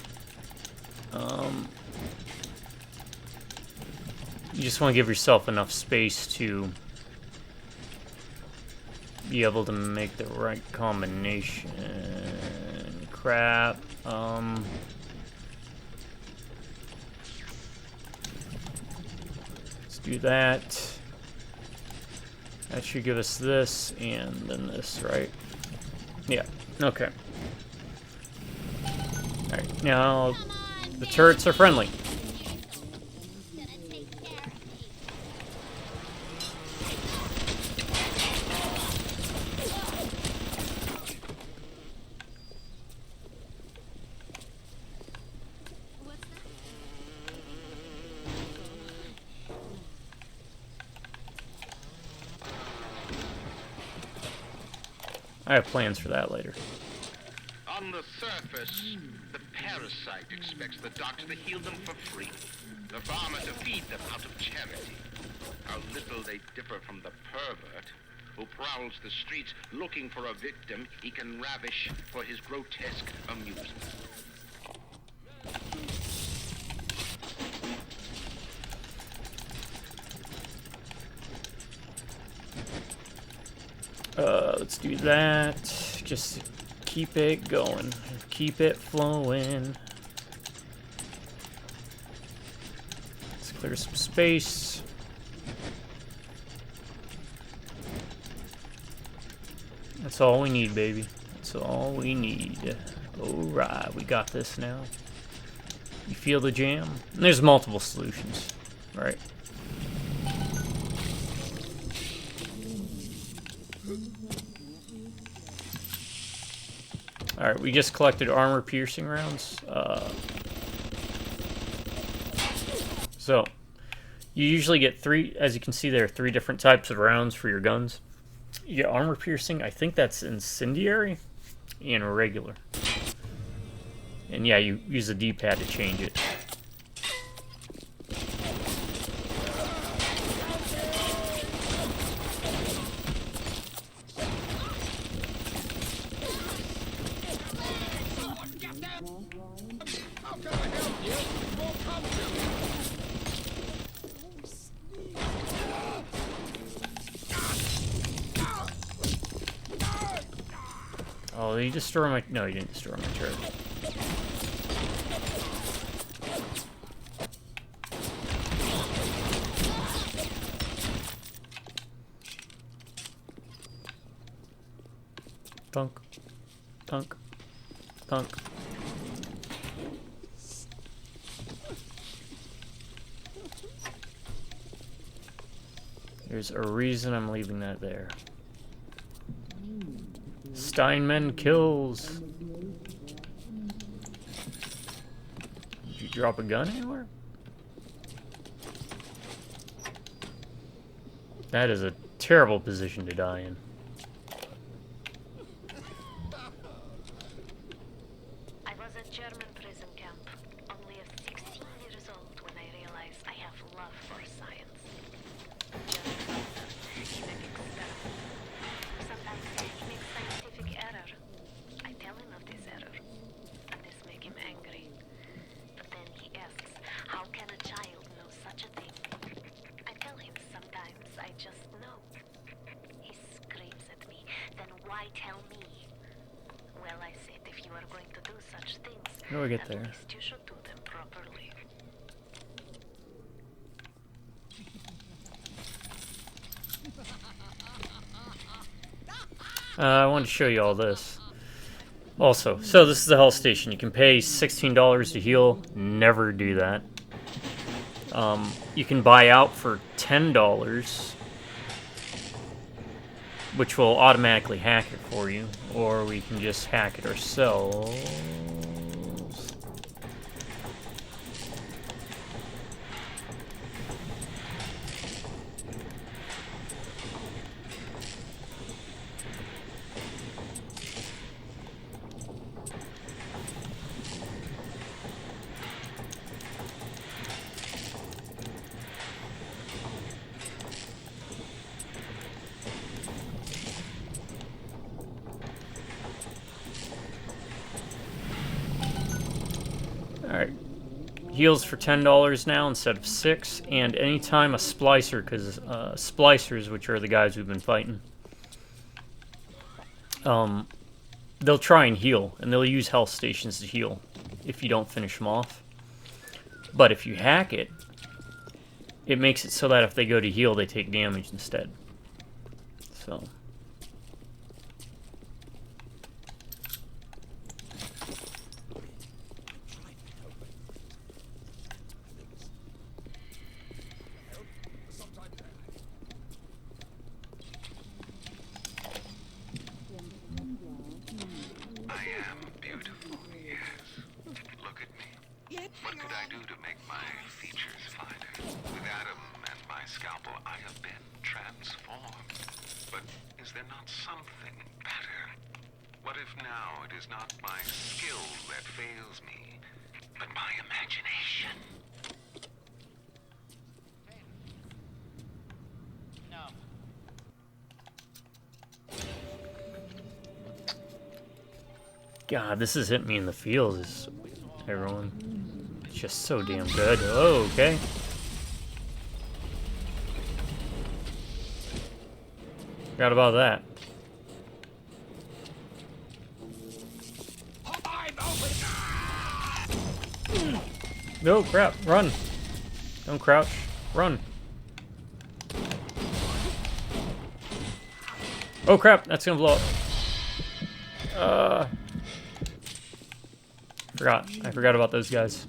You just want to give yourself enough space to be able to make the right combination. Crap. Let's do that. That should give us this and then this, right? Yeah. Okay. Alright, now the turrets are friendly. I have plans for that later. On the surface, the parasite expects the doctor to heal them for free, the farmer to feed them out of charity. How little they differ from the pervert who prowls the streets looking for a victim he can ravish for his grotesque amusement. Let's do that. Just keep it going. Keep it flowing. Let's clear some space. That's all we need, baby. That's all we need. Alright, we got this now. You feel the jam? And there's multiple solutions, right? Alright, we just collected armor-piercing rounds. So, you usually get three, as you can see there, 3 different types of rounds for your guns. You get armor-piercing, I think that's incendiary, and regular. And yeah, you use the D-pad to change it. Oh, did you destroy my... No, you didn't destroy my turret. Thunk. Thunk. Thunk. There's a reason I'm leaving that there. Steinman kills. Did you drop a gun anywhere? That is a terrible position to die in. I was at German prison camp, only 16 years old when I realized I have love for science. He makes experiments. Sometimes he makes scientific error. I tell him of this error, and this makes him angry. But then he asks, how can a child know such a thing? I tell him sometimes I just know. He screams at me, then why tell me? Well, I said, if you are going to do such things, How do I get at there? least you should do them properly. I wanted to show you all this. Also, so this is the health station. You can pay $16 to heal. Never do that. You can buy out for $10, which will automatically hack it for you, or we can just hack it ourselves. heals for $10 now instead of $6, and anytime a splicer, because splicers, which are the guys we've been fighting, they'll try and heal, and they'll use health stations to heal if you don't finish them off. But if you hack it, it makes it so that if they go to heal, they take damage instead. So... I am beautiful, yes. Look at me. What could I do to make my features finer? With Adam and my scalpel, I have been transformed. But is there not something better? What if now it is not my skill that fails me, but my imagination? No. God, this is hitting me in the feels, everyone. It's just so damn good. Oh, okay. Forgot about that. No, crap. Run. Don't crouch. Run. Oh, crap. That's gonna blow up. I forgot about those guys.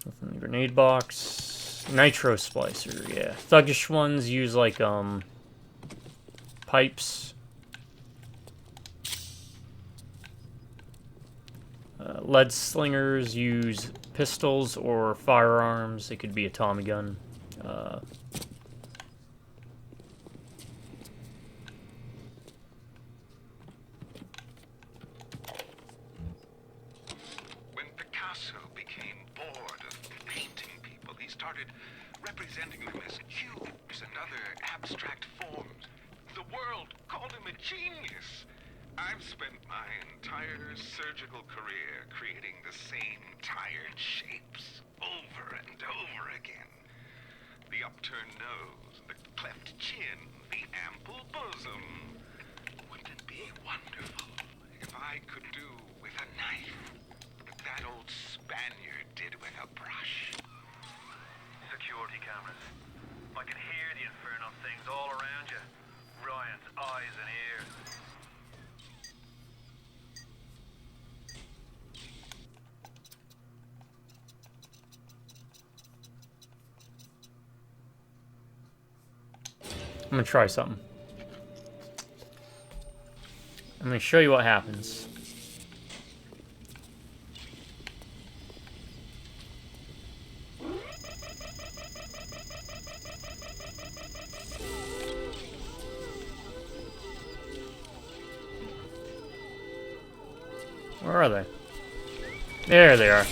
Nothing in the grenade box. Nitro splicer, yeah. Thuggish ones use like pipes. Lead slingers use pistols or firearms. It could be a Tommy gun. When Picasso became bored of painting people, he started representing them as cubes and other abstract forms. The world called him a genius. I've spent my entire surgical career creating the same tired shapes over and over again. The upturned nose, the cleft chin, the ample bosom. Wouldn't it be wonderful if I could do with a knife what that old Spaniard did with a brush? Security cameras. I can hear the infernal things all around you. Ryan's eyes and ears. I'm gonna try something. I'm gonna show you what happens. Where are they? There they are.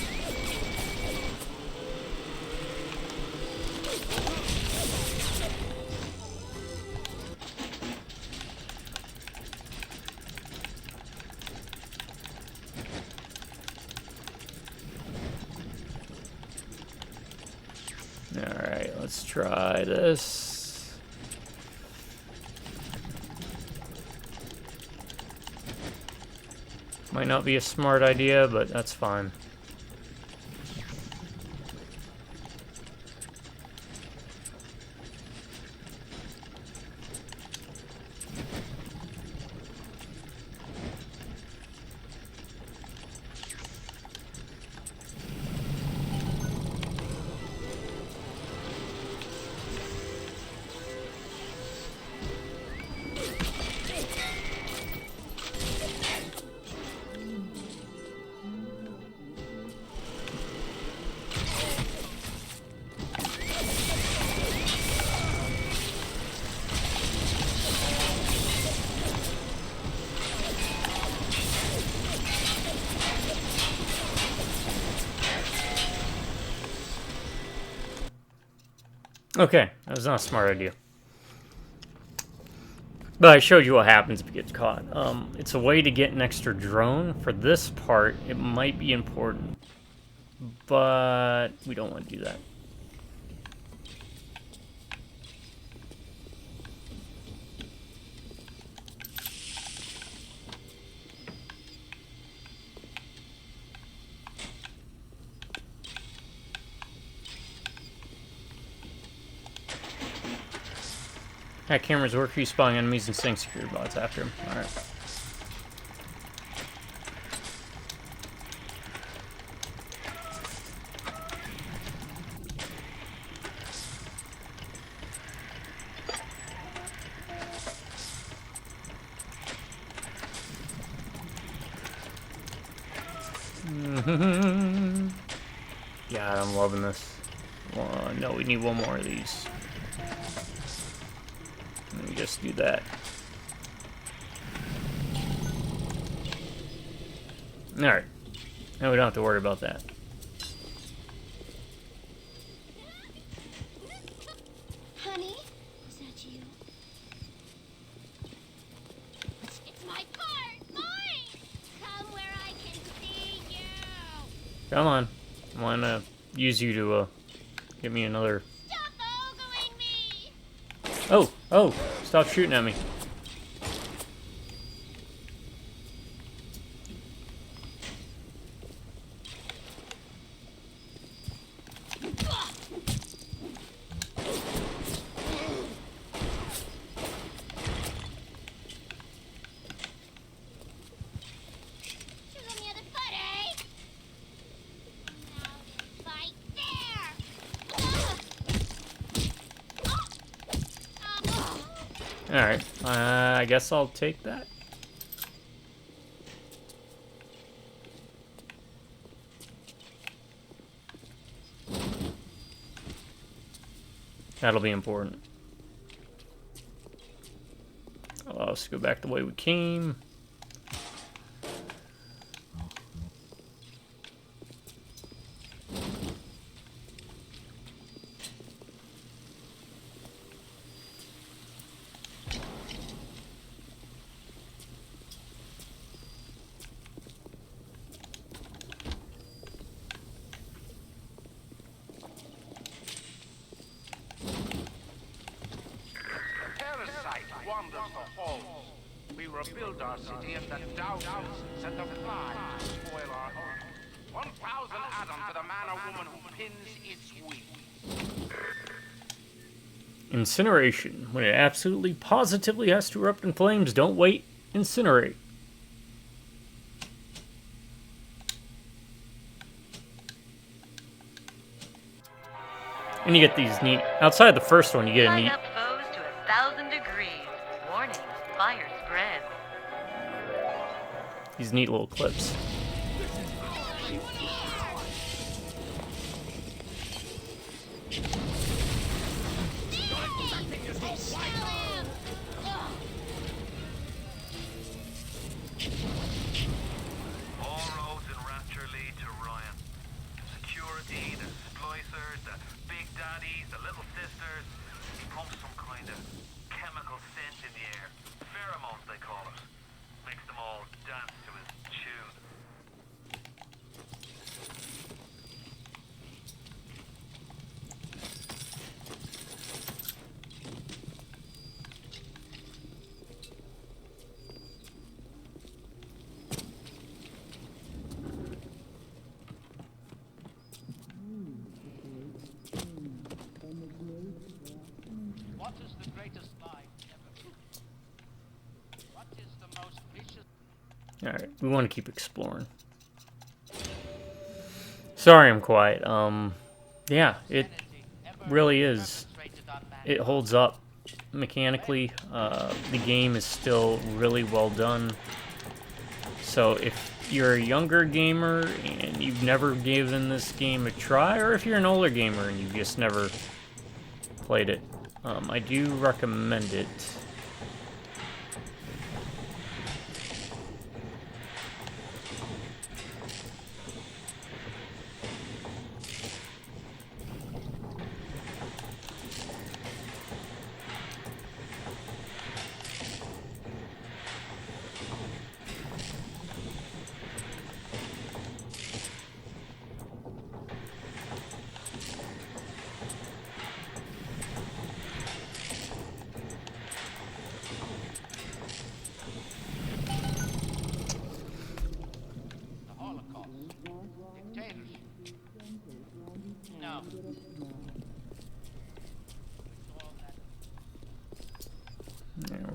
Alright, let's try this. Might not be a smart idea, but that's fine. Okay, that was not a smart idea. But I showed you what happens if you get caught. It's a way to get an extra drone. For this part, it might be important. But we don't want to do that. That cameras work for you spying enemies and staying security bots after him. Alright. God, I'm loving this. No, we need one more of these. Let me just do that. Alright. Now we don't have to worry about that. Honey? Is that you? It's my part! Mine! Come where I can see you! Come on. I want to use you to get me another... Stop ogling me! Oh! Oh! Stop shooting at me. Shoot on the other foot, eh? Now then, fight there! Alright. I guess I'll take that. That'll be important. Allow us to go back the way we came. Parasite wanders the halls. We rebuild our city and the doubters send the flies to spoil our home. 1,000 Adam to the man or woman who pins its wings. Incineration. When it absolutely positively has to erupt in flames, don't wait. Incinerate. And you get these neat... Outside the first one, you get a Light neat... up foes to 1,000 degrees. Warning, fire spreads. These neat little clips. All roads in Rapture lead to Ryan. The security, the splicers, the big daddies, the little sisters. He pumps some kind of chemical scent in the air. Pheromones, they call it. Makes them all dance to his tune. What is the greatest lie ever? What is the most vicious? Alright, we want to keep exploring. Sorry I'm quiet. Yeah, it really is. It holds up mechanically. The game is still really well done. So if you're a younger gamer and you've never given this game a try, or if you're an older gamer and you've just never played it, I do recommend it.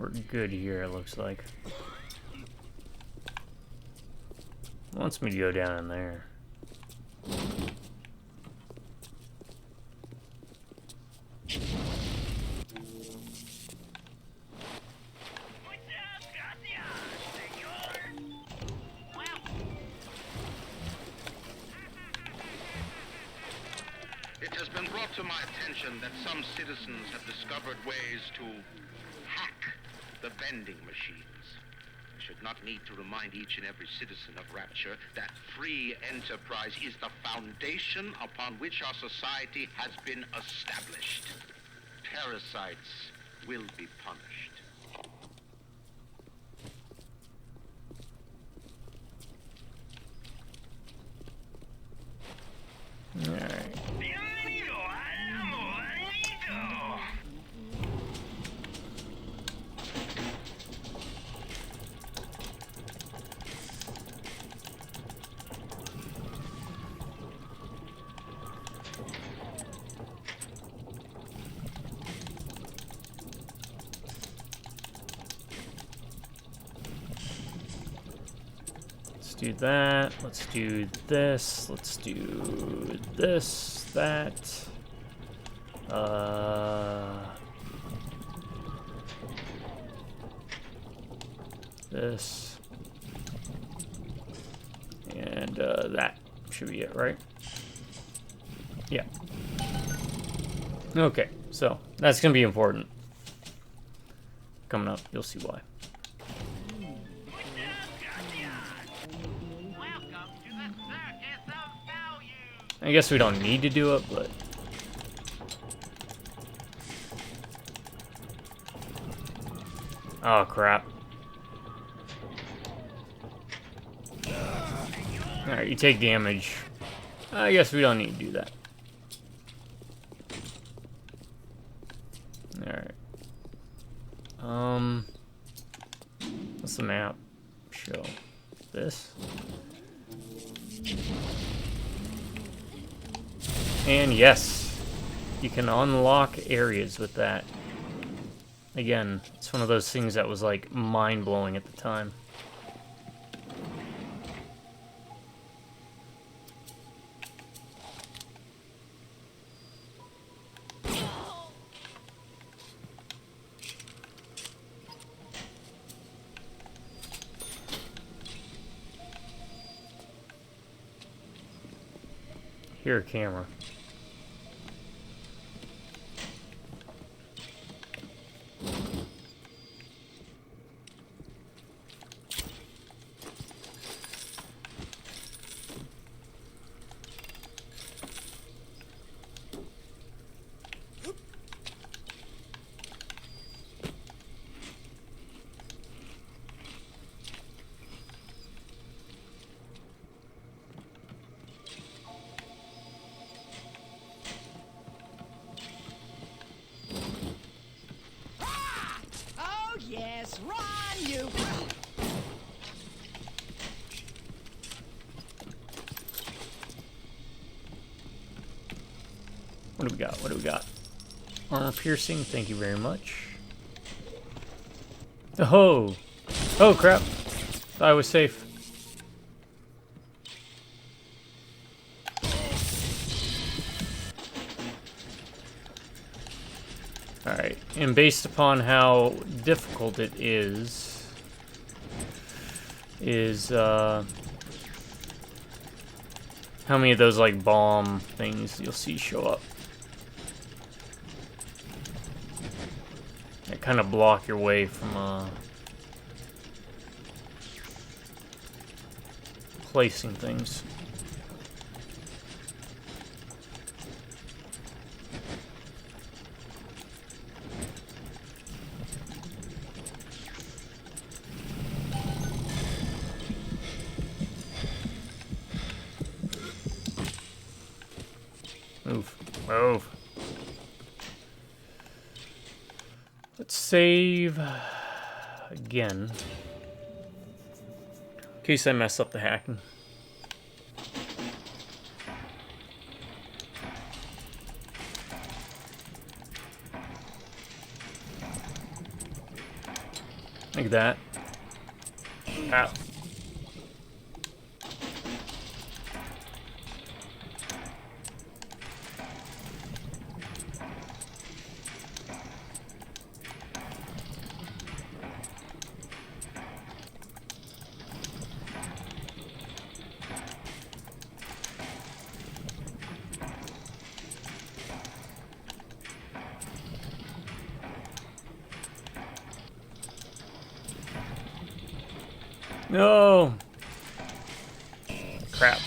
we're good here, it looks like. Wants me to go down in there. It has been brought to my attention that some citizens have discovered ways to hack the vending machines. I should not need to remind each and every citizen of Rapture that free enterprise is the foundation upon which our society has been established. Parasites will be punished. Alright. Let's do that. Let's do this. Let's do this, that. This. And that should be it, right? Yeah. Okay, so that's gonna be important. Coming up, you'll see why. I guess we don't need to do it, but... Oh, crap. Alright, you take damage. I guess we don't need to do that. Alright. What's the map show? This? And yes, you can unlock areas with that. Again, it's one of those things that was like mind-blowing at the time. Here, camera. Yes, run, you! What do we got? What do we got? Armor piercing, thank you very much. Oh! Oh, crap. I was safe. Alright, and based upon how difficult it is how many of those like bomb things you'll see show up. That kind of block your way from placing things. Move. Move. Let's save again. In case I mess up the hacking. Like that. Ow. No! Crap.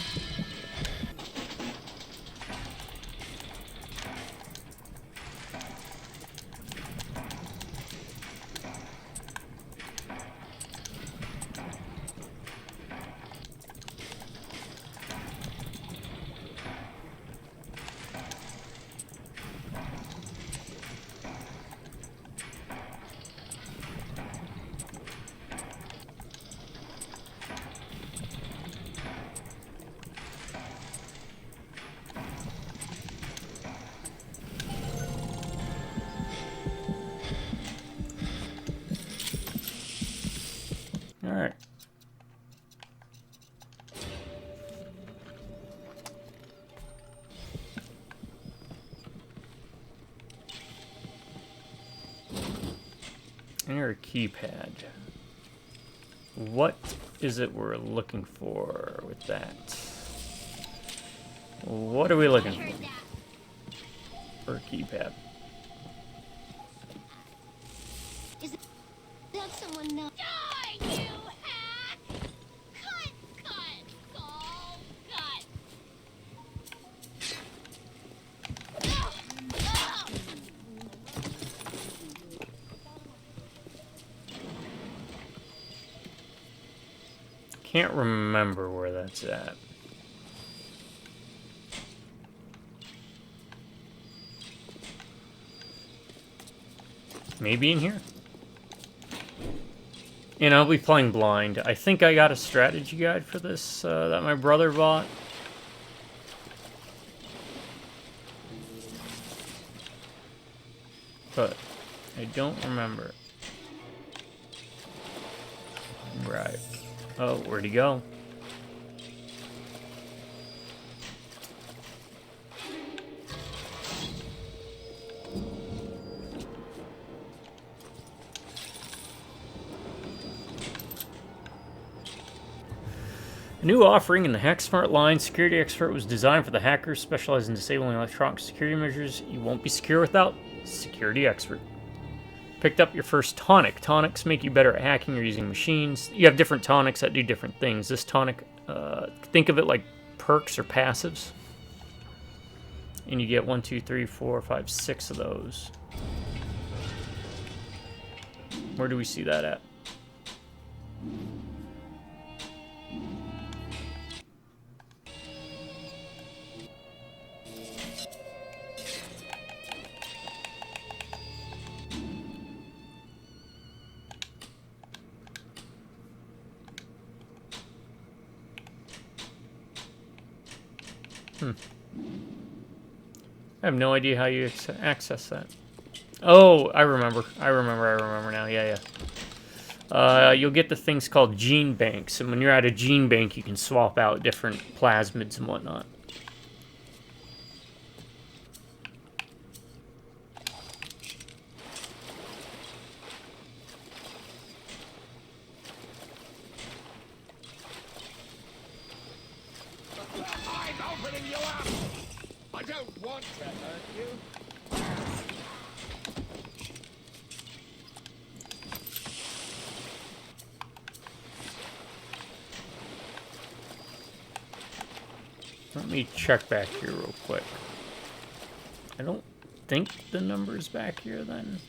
Alright. Enter a keypad. What is it we're looking for with that? What are we looking for? For a keypad. Is it that someone know? Die, you hack! Cut! Go! Cut! Can't remember where that's at. Maybe in here? And I'll be playing blind. I think I got a strategy guide for this that my brother bought. But I don't remember. Right. Oh, where'd he go? A new offering in the HackSmart line, Security Expert was designed for the hackers specialized in disabling electronic security measures. You won't be secure without Security Expert. Picked up your first tonic. Tonics make you better at hacking or using machines. You have different tonics that do different things. This tonic, think of it like perks or passives. And you get 1, 2, 3, 4, 5, 6 of those. Where do we see that at? I have no idea how you access that. Oh, I remember now. Yeah. You'll get the things called gene banks, and when you're at a gene bank, you can swap out different plasmids and whatnot. I'm opening you up! I don't want to hurt you. Let me check back here real quick. I don't think the number's back here then.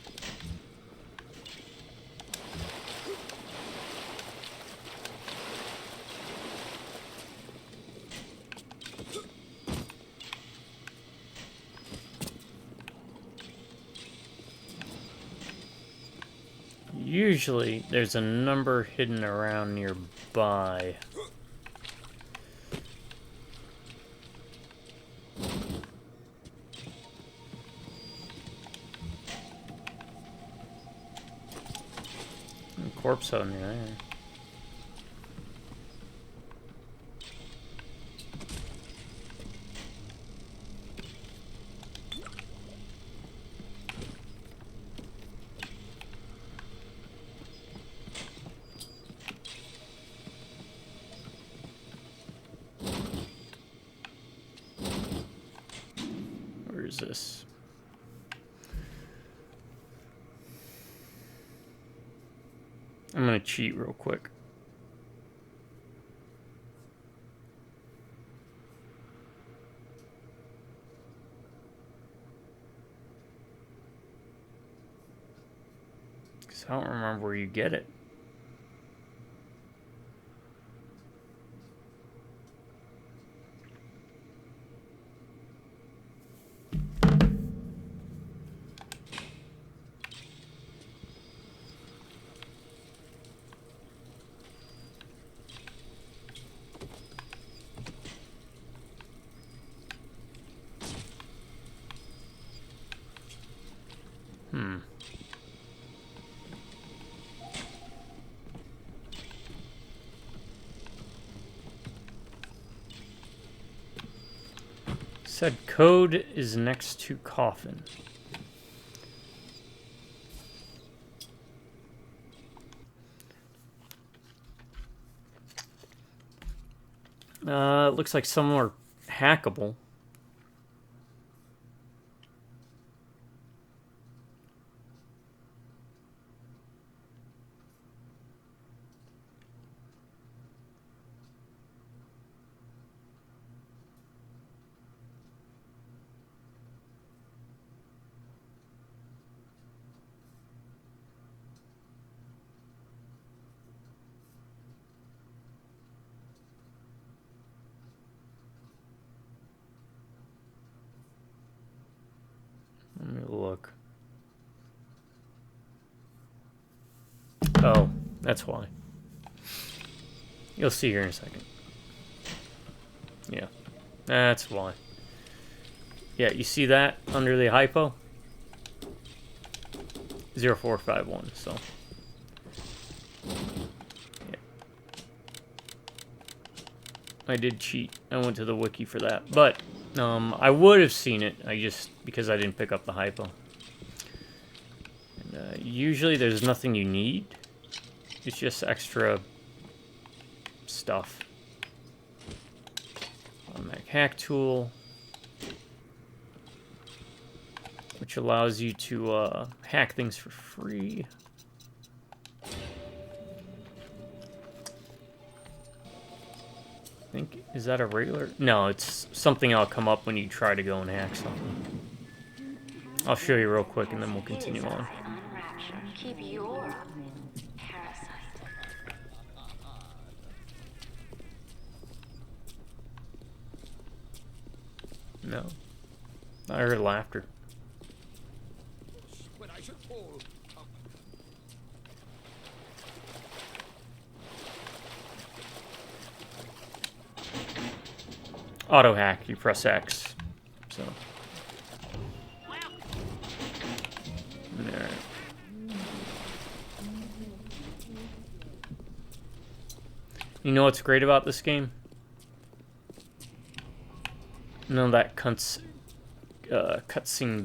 Usually there's a number hidden around nearby. corpse under there. Where is this? I'm gonna cheat real quick. Because I don't remember where you get it. Said code is next to coffin. It looks like some are hackable. Let me look. Oh, that's why. You'll see here in a second. Yeah, that's why. Yeah, you see that under the hypo? 0451, so. Yeah. I did cheat. I went to the wiki for that. But, I would have seen it. Because I didn't pick up the hypo. And, usually there's nothing you need. It's just extra stuff. Automatic hack tool. Which allows you to hack things for free. I think, is that a regular? No, it's something that'll come up when you try to go and hack something. I'll show you real quick and then we'll continue on. Keep your parasite. No. I heard laughter. When I should fall. Auto hack, you press X. So. There. You know what's great about this game? None of that cutscene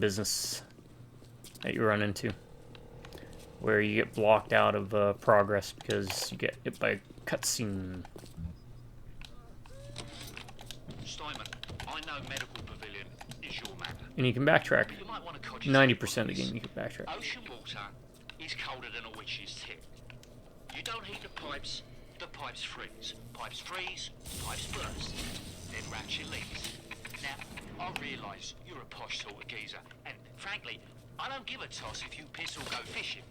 business that you run into. Where you get blocked out of progress because you get hit by a cutscene. Steinman, I know medical pavilion is your matter. And you can backtrack. You might want to 90% of the game you can backtrack. Ocean water is colder than a witch's tip. You don't heat the pipes freeze. Pipes freeze, pipes burst. Then Rapture leaks. Now, I realise you're a posh sort of geezer, and frankly, I don't give a toss if you piss or go fishing.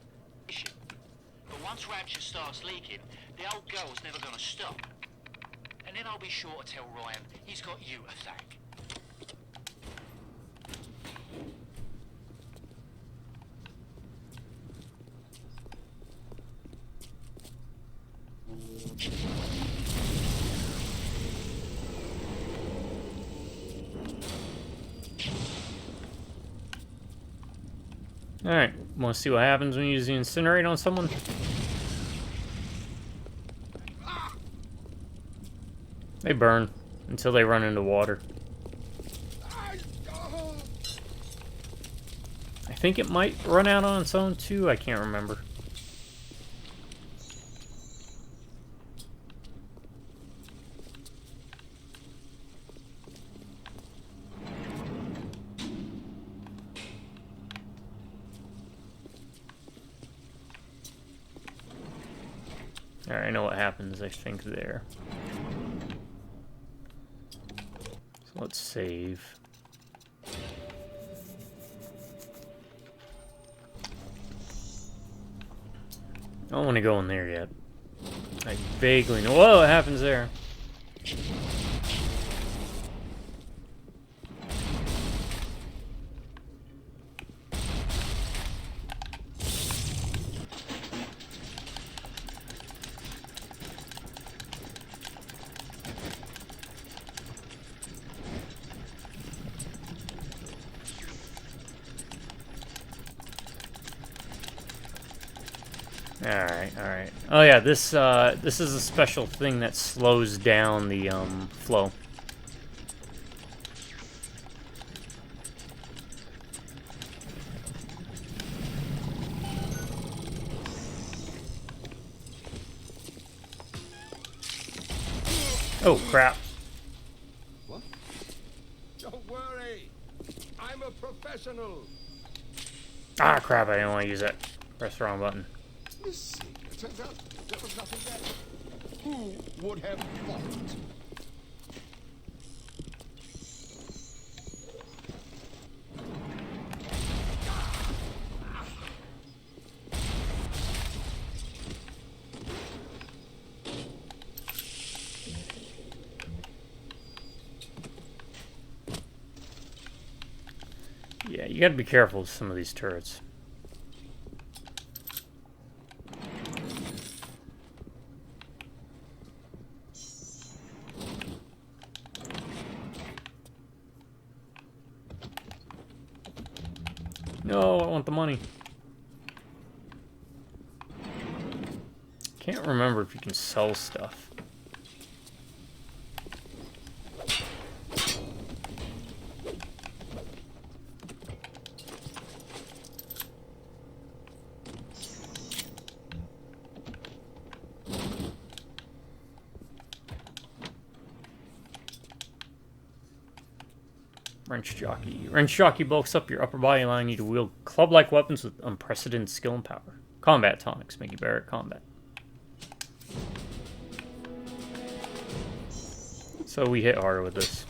But once Rapture starts leaking, the old girl's never gonna stop. And then I'll be sure to tell Ryan he's got you to thank. Alright, want to see what happens when you use the incinerate on someone? They burn until they run into water. I think it might run out on its own too. I can't remember. Alright, I know what happens, I think, there. So let's save. I don't want to go in there yet. I vaguely know. Whoa, what happens there? Alright. Oh yeah, this is a special thing that slows down the flow. Oh crap. What? Don't worry. I'm a professional. Ah crap, I didn't want to use that. Press the wrong button. Let's see. It turns out there was nothing there. Who would have thought? Yeah, you gotta be careful with some of these turrets. No, I want the money. Can't remember if you can sell stuff. Wrench Jockey. Wrench Jockey bulks up your upper body, allowing you to wield club-like weapons with unprecedented skill and power. Combat tonics make you better at combat. So we hit harder with this.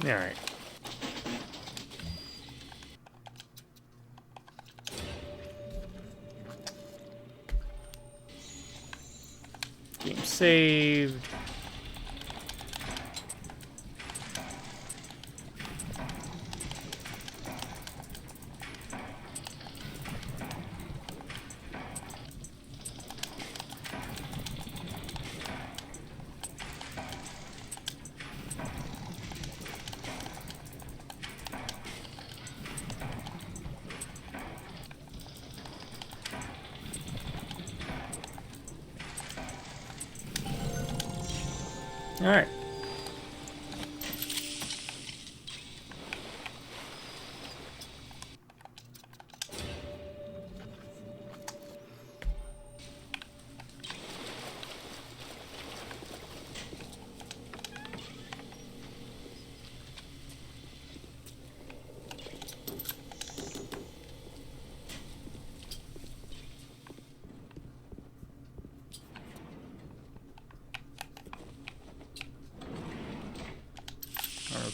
Alright. Game saved. Alright.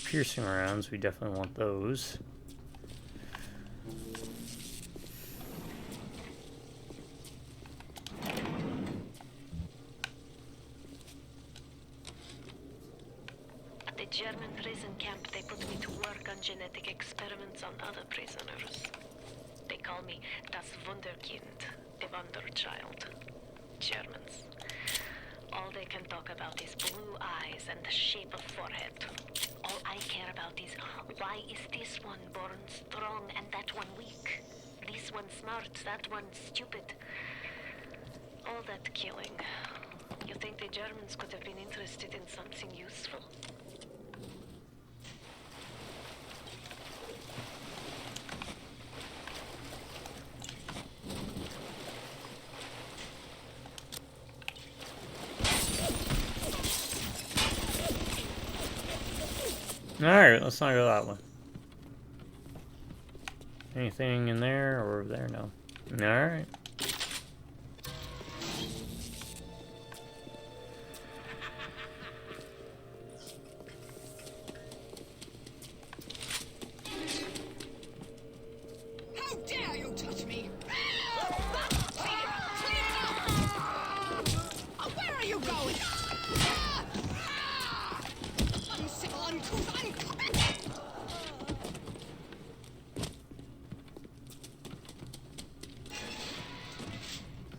piercing rounds, we definitely want those. At the German prison camp, they put me to work on genetic experiments on other prisoners. They call me das Wunderkind, the Wonder Child. Germans. All they can talk about is blue eyes and the shape of forehead. All I care about is why is this one born strong and that one weak? This one smart, that one stupid. All that killing. You think the Germans could have been interested in something useful? Alright, let's not go that way. Anything in there or over there? No. Alright. How dare you touch me? Where are you going? Uncivil, uncouth,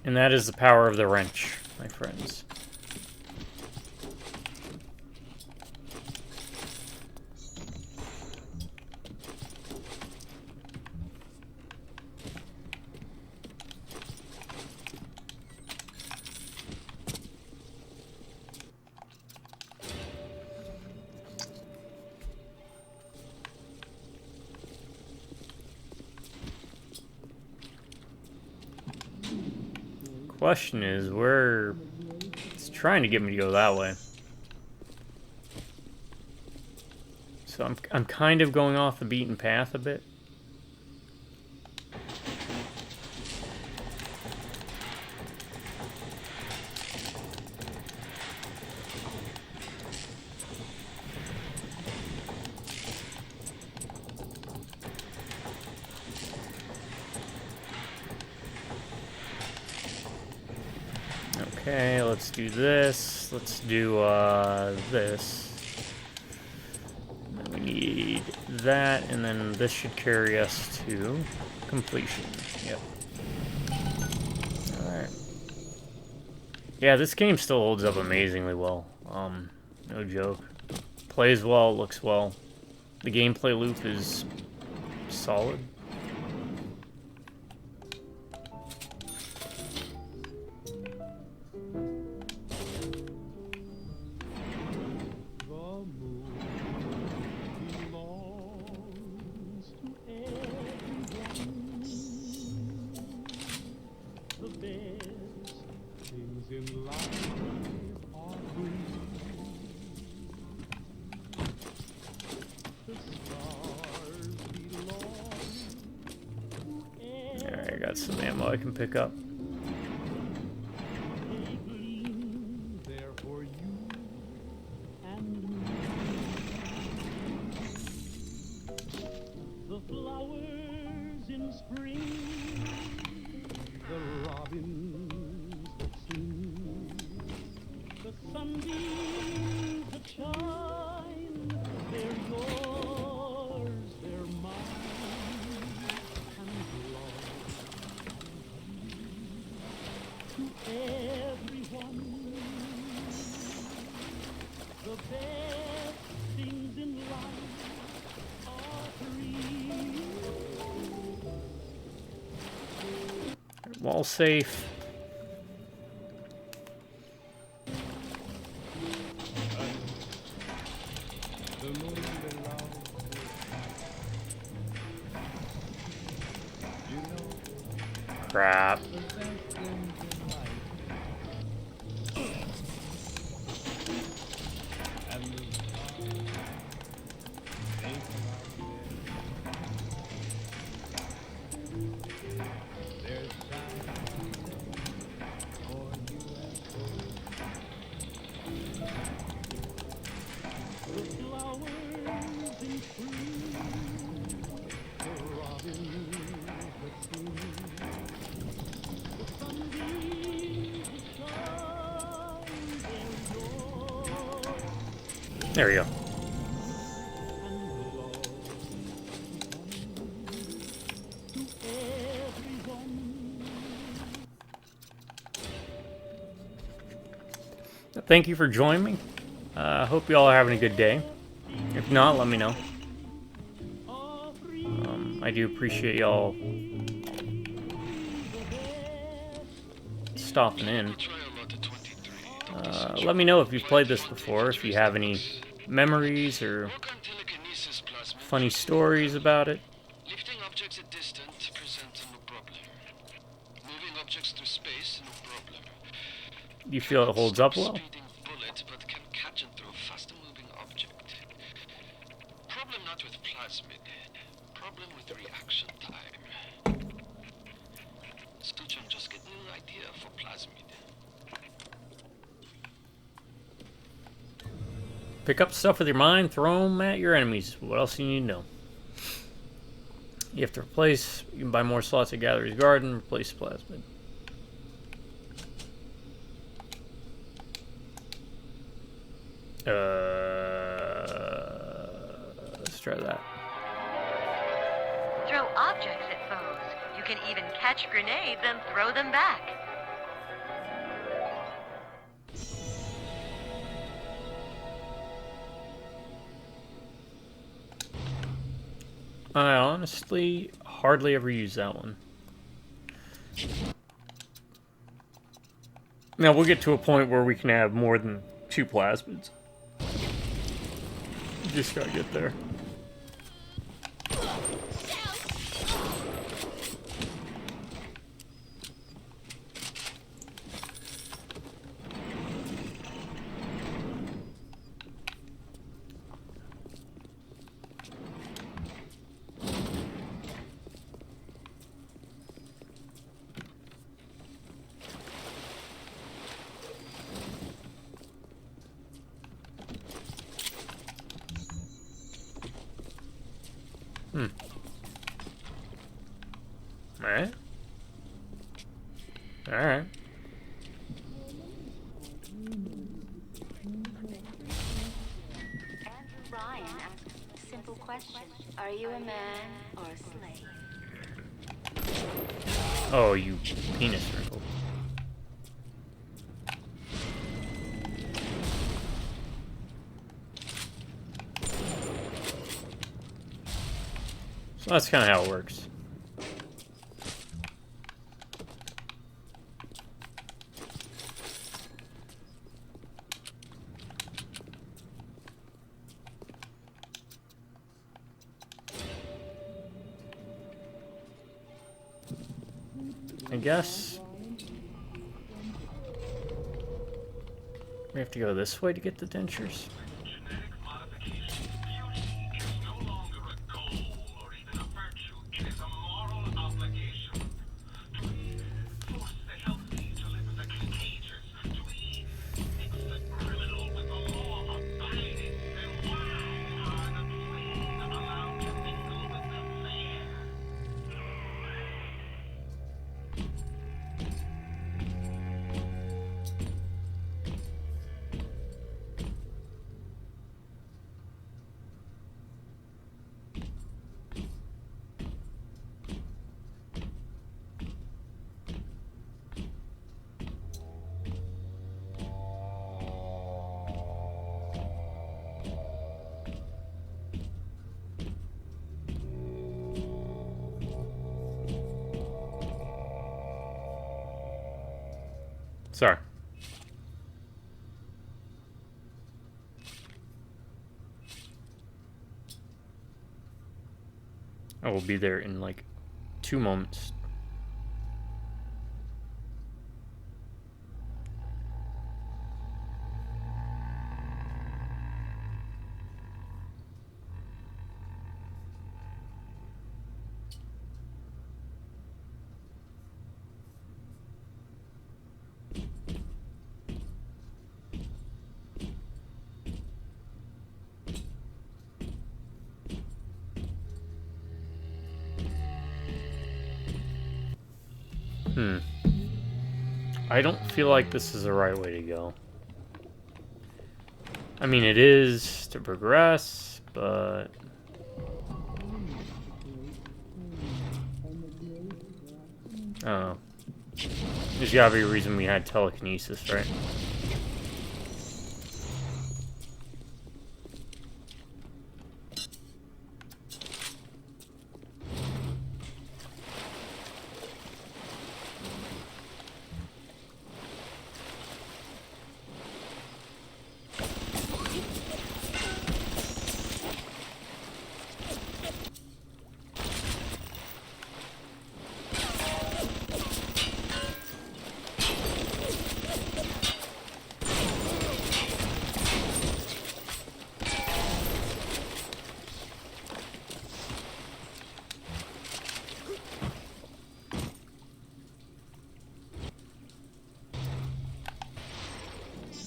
And that is the power of the wrench, my friends. Question is, where it's trying to get me to go that way. So I'm kind of going off the beaten path a bit. Okay, let's do this. Let's do this. And then we need that, and then this should carry us to completion. Yep. Alright. Yeah, this game still holds up amazingly well. No joke. Plays well, looks well. The gameplay loop is solid. Alright, I got some ammo I can pick up. The flowers in spring, the robins that sing, the sunbeams that shine, they're yours, they're mine, and love to everyone. The best things in life are free. Wall safe. Crap. There we go. Thank you for joining me. Hope you all are having a good day. If not, let me know. I do appreciate y'all stopping in. Let me know if you've played this before, if you have any memories or funny stories about it. Lifting objects at distance presents no problem. Moving objects through space, no problem. You feel it holds up well? Speeding bullet, but can catch and throw faster moving object. Problem not with plasmid. Problem with reaction time. Stuchon just get new idea for plasmid. Pick up stuff with your mind, throw them at your enemies. What else do you need to know? You have to replace, you can buy more slots at Gatherer's Garden, replace plasmid. Let's try that. Throw objects at foes. You can even catch grenades and throw them back. I honestly hardly ever use that one. Now we'll get to a point where we can have more than 2 plasmids. Just gotta get there. Alright. Alright. Andrew Ryan asked a simple question. Are you a man or a slave? Oh, you penis circle. So that's kind of how it works. I guess we have to go this way to get the dentures. Sorry. I will be there in like 2 moments. I don't feel like this is the right way to go. I mean, it is to progress, but... Oh. There's gotta be a reason we had telekinesis, right?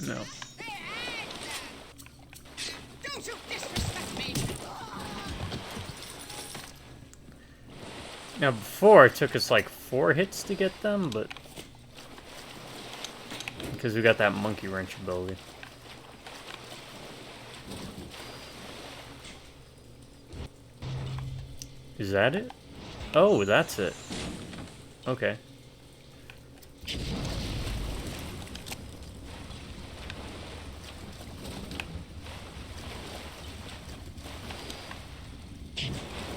No. Don't you disrespect me! Now, before, it took us like 4 hits to get them, but... Because we got that monkey wrench ability. Is that it? Oh, that's it. Okay.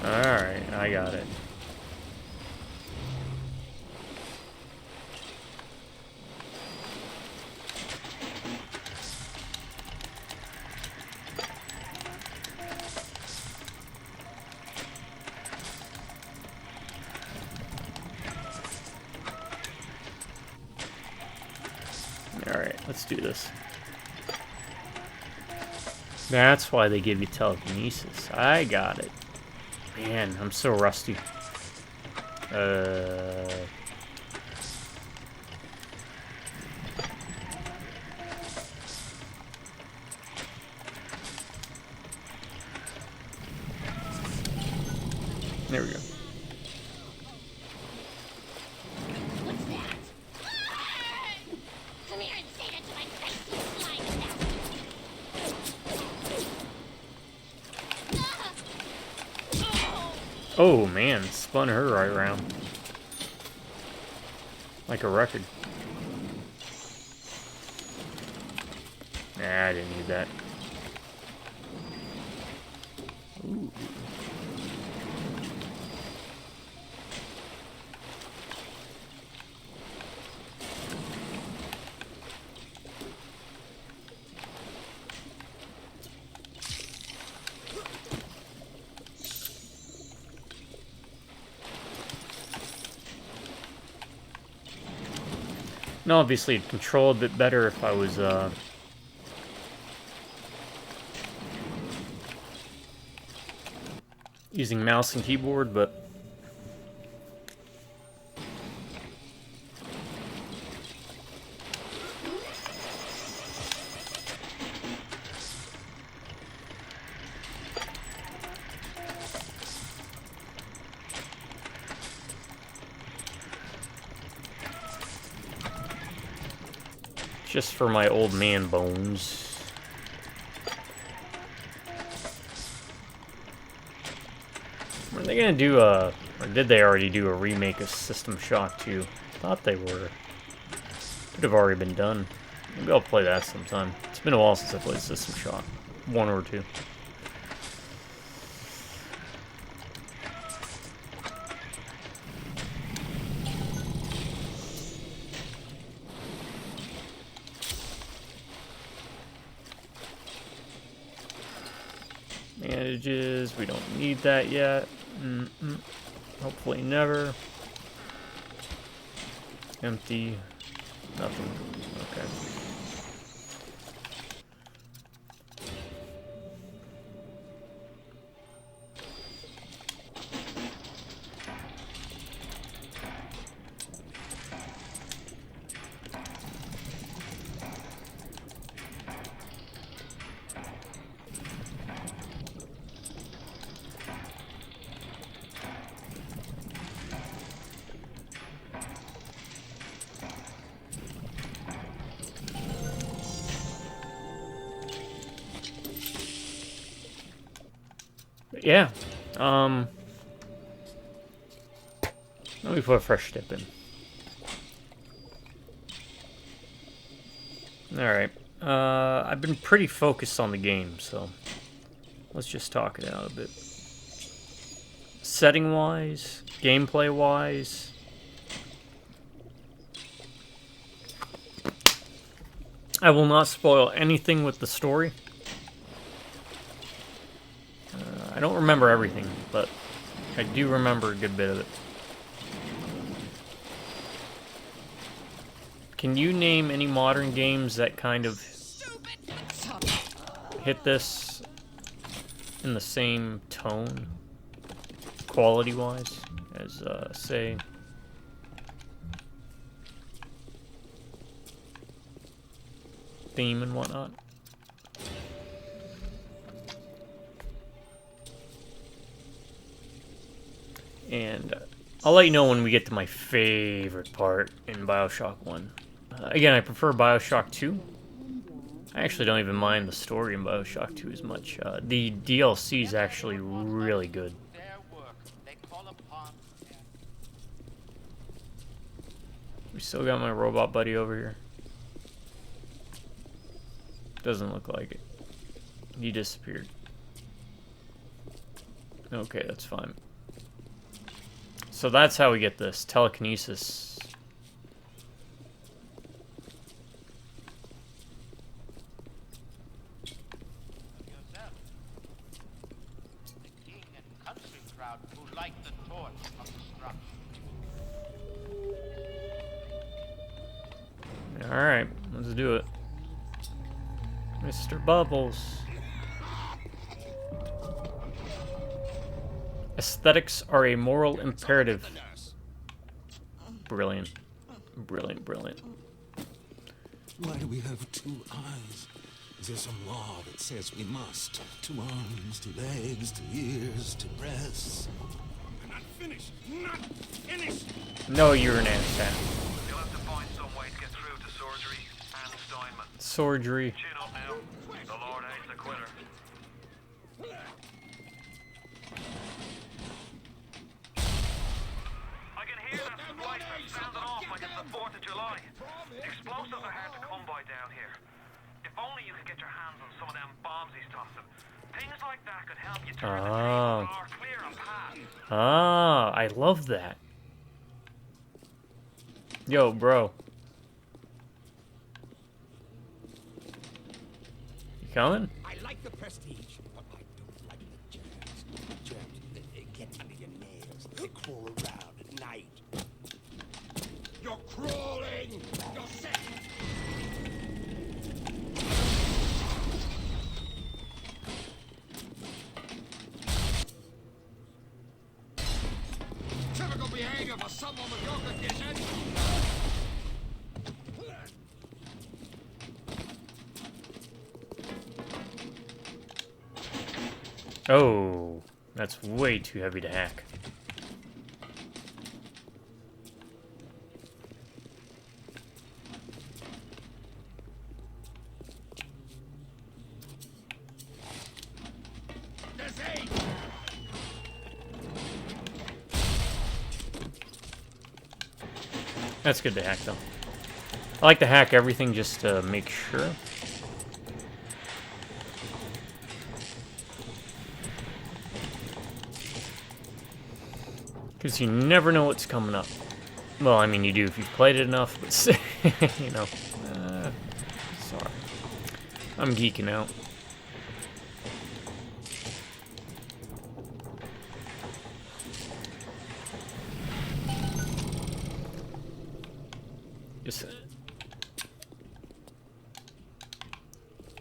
Alright, I got it. Alright, let's do this. That's why they give you telekinesis. I got it. Man, I'm so rusty. There we go. What's that? Come here and say that to my face, you slime bastard! Oh man, spun her right around. Like a record. Nah, I didn't need that. Ooh. No, obviously it'd control a bit better if I was using mouse and keyboard, but just for my old man bones. Were they gonna do a, or did they already do a remake of System Shock 2? Thought they were. Could have already been done. Maybe I'll play that sometime. It's been a while since I played System Shock 1 or 2. Bandages, we don't need that yet. Hopefully never. Empty. Nothing. Okay. yeah. Let me put a fresh dip in. Alright. I've been pretty focused on the game, so let's just talk it out a bit. Setting-wise, gameplay-wise, I will not spoil anything with the story. I don't remember everything, but I do remember a good bit of it. Can you name any modern games that kind of hit this in the same tone, quality-wise, as, say, theme and whatnot? And I'll let you know when we get to my favorite part in BioShock 1. Again, I prefer BioShock 2. I actually don't even mind the story in BioShock 2 as much. The DLC is actually really good. We still got my robot buddy over here. Doesn't look like it. He disappeared. Okay, that's fine. So that's how we get this telekinesis. Alright, let's do it. Mr. Bubbles. Aesthetics are a moral imperative. Brilliant. Brilliant, brilliant. Why do we have two eyes? Is there some law that says we must? Two arms, two legs, two ears, two breasts. I'm not finished. Not finished. No, you're an asshat. You'll have to find some way to get through to surgery and Steinman. Surgery. Chin up now. The Lord hates a quitter. I can hear that splicer sounding off like it's the 4th of July. Explosives are hard to come by down here. If only you could get your hands on some of them bombs he's tossing. Things like that could help you turn the table or clear a path. Ah, I love that. Yo, bro. You coming? I like the prestige, but I don't like the germs. Germs, they get under your nails. They crawl around at night. You're crawling! You're sick! Typical behavior for someone with your condition! Oh, that's way too heavy to hack. That's good to hack, though. I like to hack everything just to make sure. Because you never know what's coming up. Well, I mean, you do if you've played it enough, but, you know. Sorry. I'm geeking out. Just a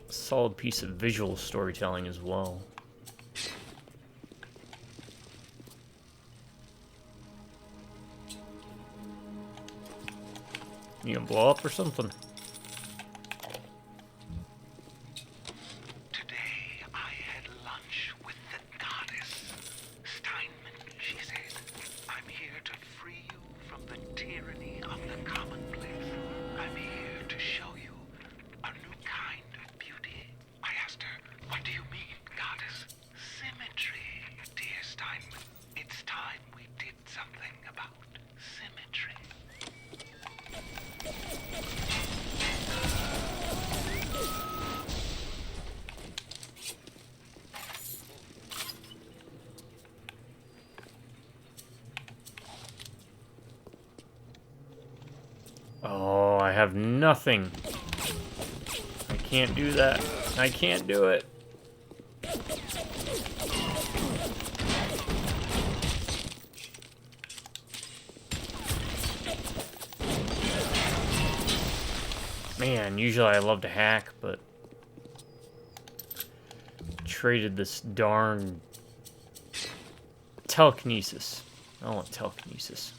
solid piece of visual storytelling as well. You gonna blow up or something? Today I had lunch with the goddess. Steinman, she said, I'm here to free you from the tyranny of the commonplace. I'm here to show you a new kind of beauty. I asked her, what do you mean, goddess? Symmetry. Oh, I have nothing. I can't do that. I can't do it. Man, usually I love to hack, but traded this darn telekinesis. I don't want telekinesis.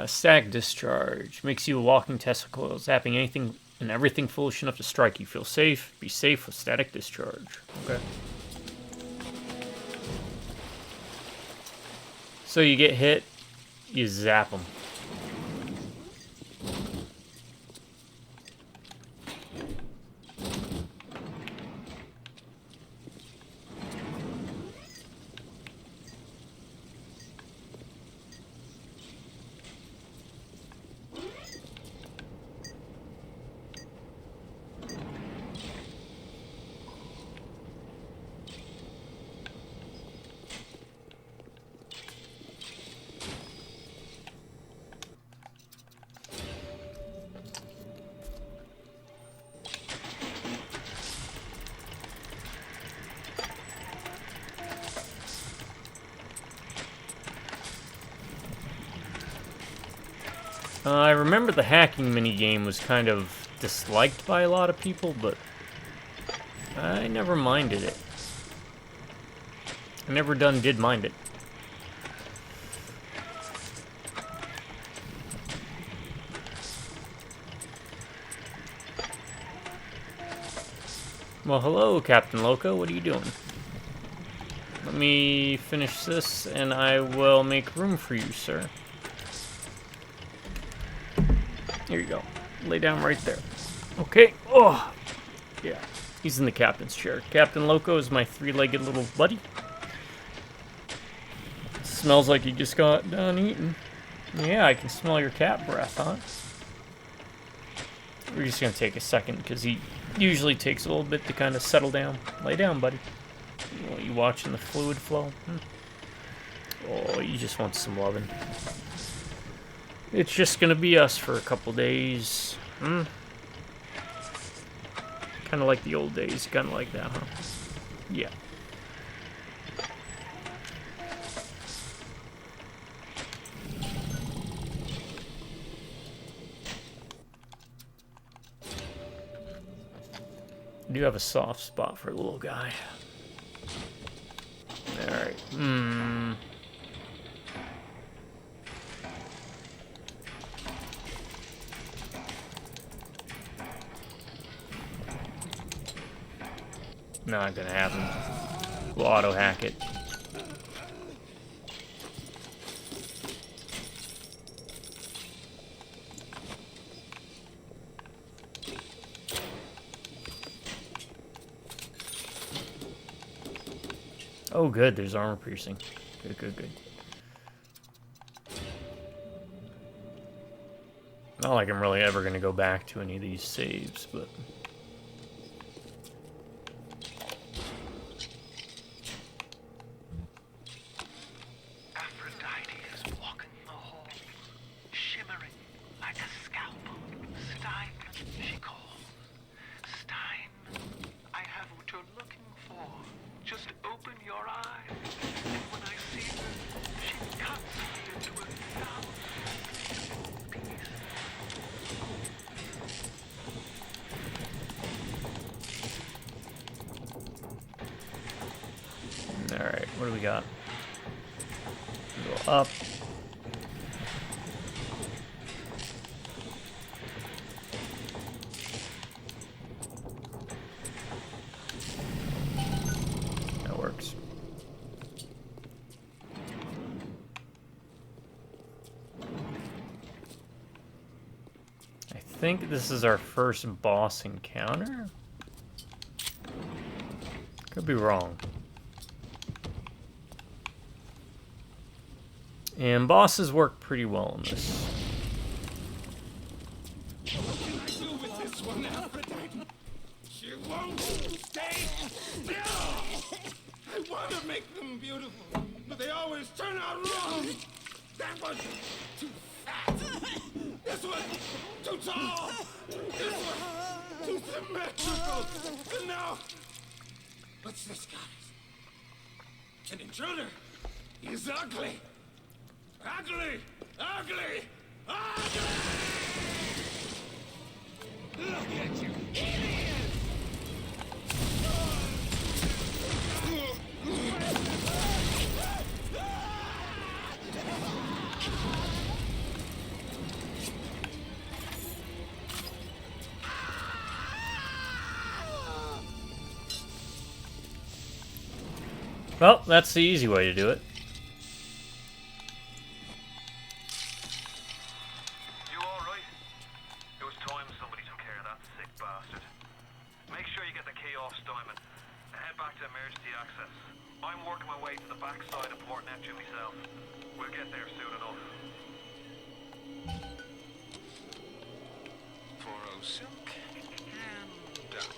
Static discharge makes you a walking Tesla coil, zapping anything and everything foolish enough to strike you. Feel safe. Be safe with static discharge. Okay. So you get hit, you zap them. I remember the hacking minigame was kind of disliked by a lot of people, but I never minded it. I never did mind it. Well, hello, Captain Loco. What are you doing? Let me finish this, and I will make room for you, sir. Here you go. Lay down right there. Okay. Oh, yeah. He's in the captain's chair. Captain Loco is my three-legged little buddy. Smells like he just got done eating. Yeah, I can smell your cat breath, huh? We're just gonna take a second because he usually takes a little bit to kind of settle down. Lay down, buddy. Oh, you watching the fluid flow? Oh, you just want some loving. It's just gonna be us for a couple days. Kind of like the old days. Kind of like that, huh? Yeah. I do have a soft spot for a little guy. Alright. Not gonna happen. We'll auto hack it. Oh, good. There's armor piercing. Good, good, good. Not like I'm really ever gonna go back to any of these saves, but. Alright, what do we got? Go up. That works. I think this is our first boss encounter? Could be wrong. And bosses work pretty well in this. What can I do with this one, Aphrodite? She won't stay still! I want to make them beautiful. but they always turn out wrong. That was too fat. This was too tall. This was too symmetrical. And now, what's this, guys? An intruder. He's ugly. Ugly! Ugly! Ugly! Look at you, idiot! Well, that's the easy way to do it. You alright? It was time somebody took care of that sick bastard. Make sure you get the key off Steinman and head back to emergency access. I'm working my way to the backside of Port Neptune myself. We'll get there soon enough. 4 silk and done.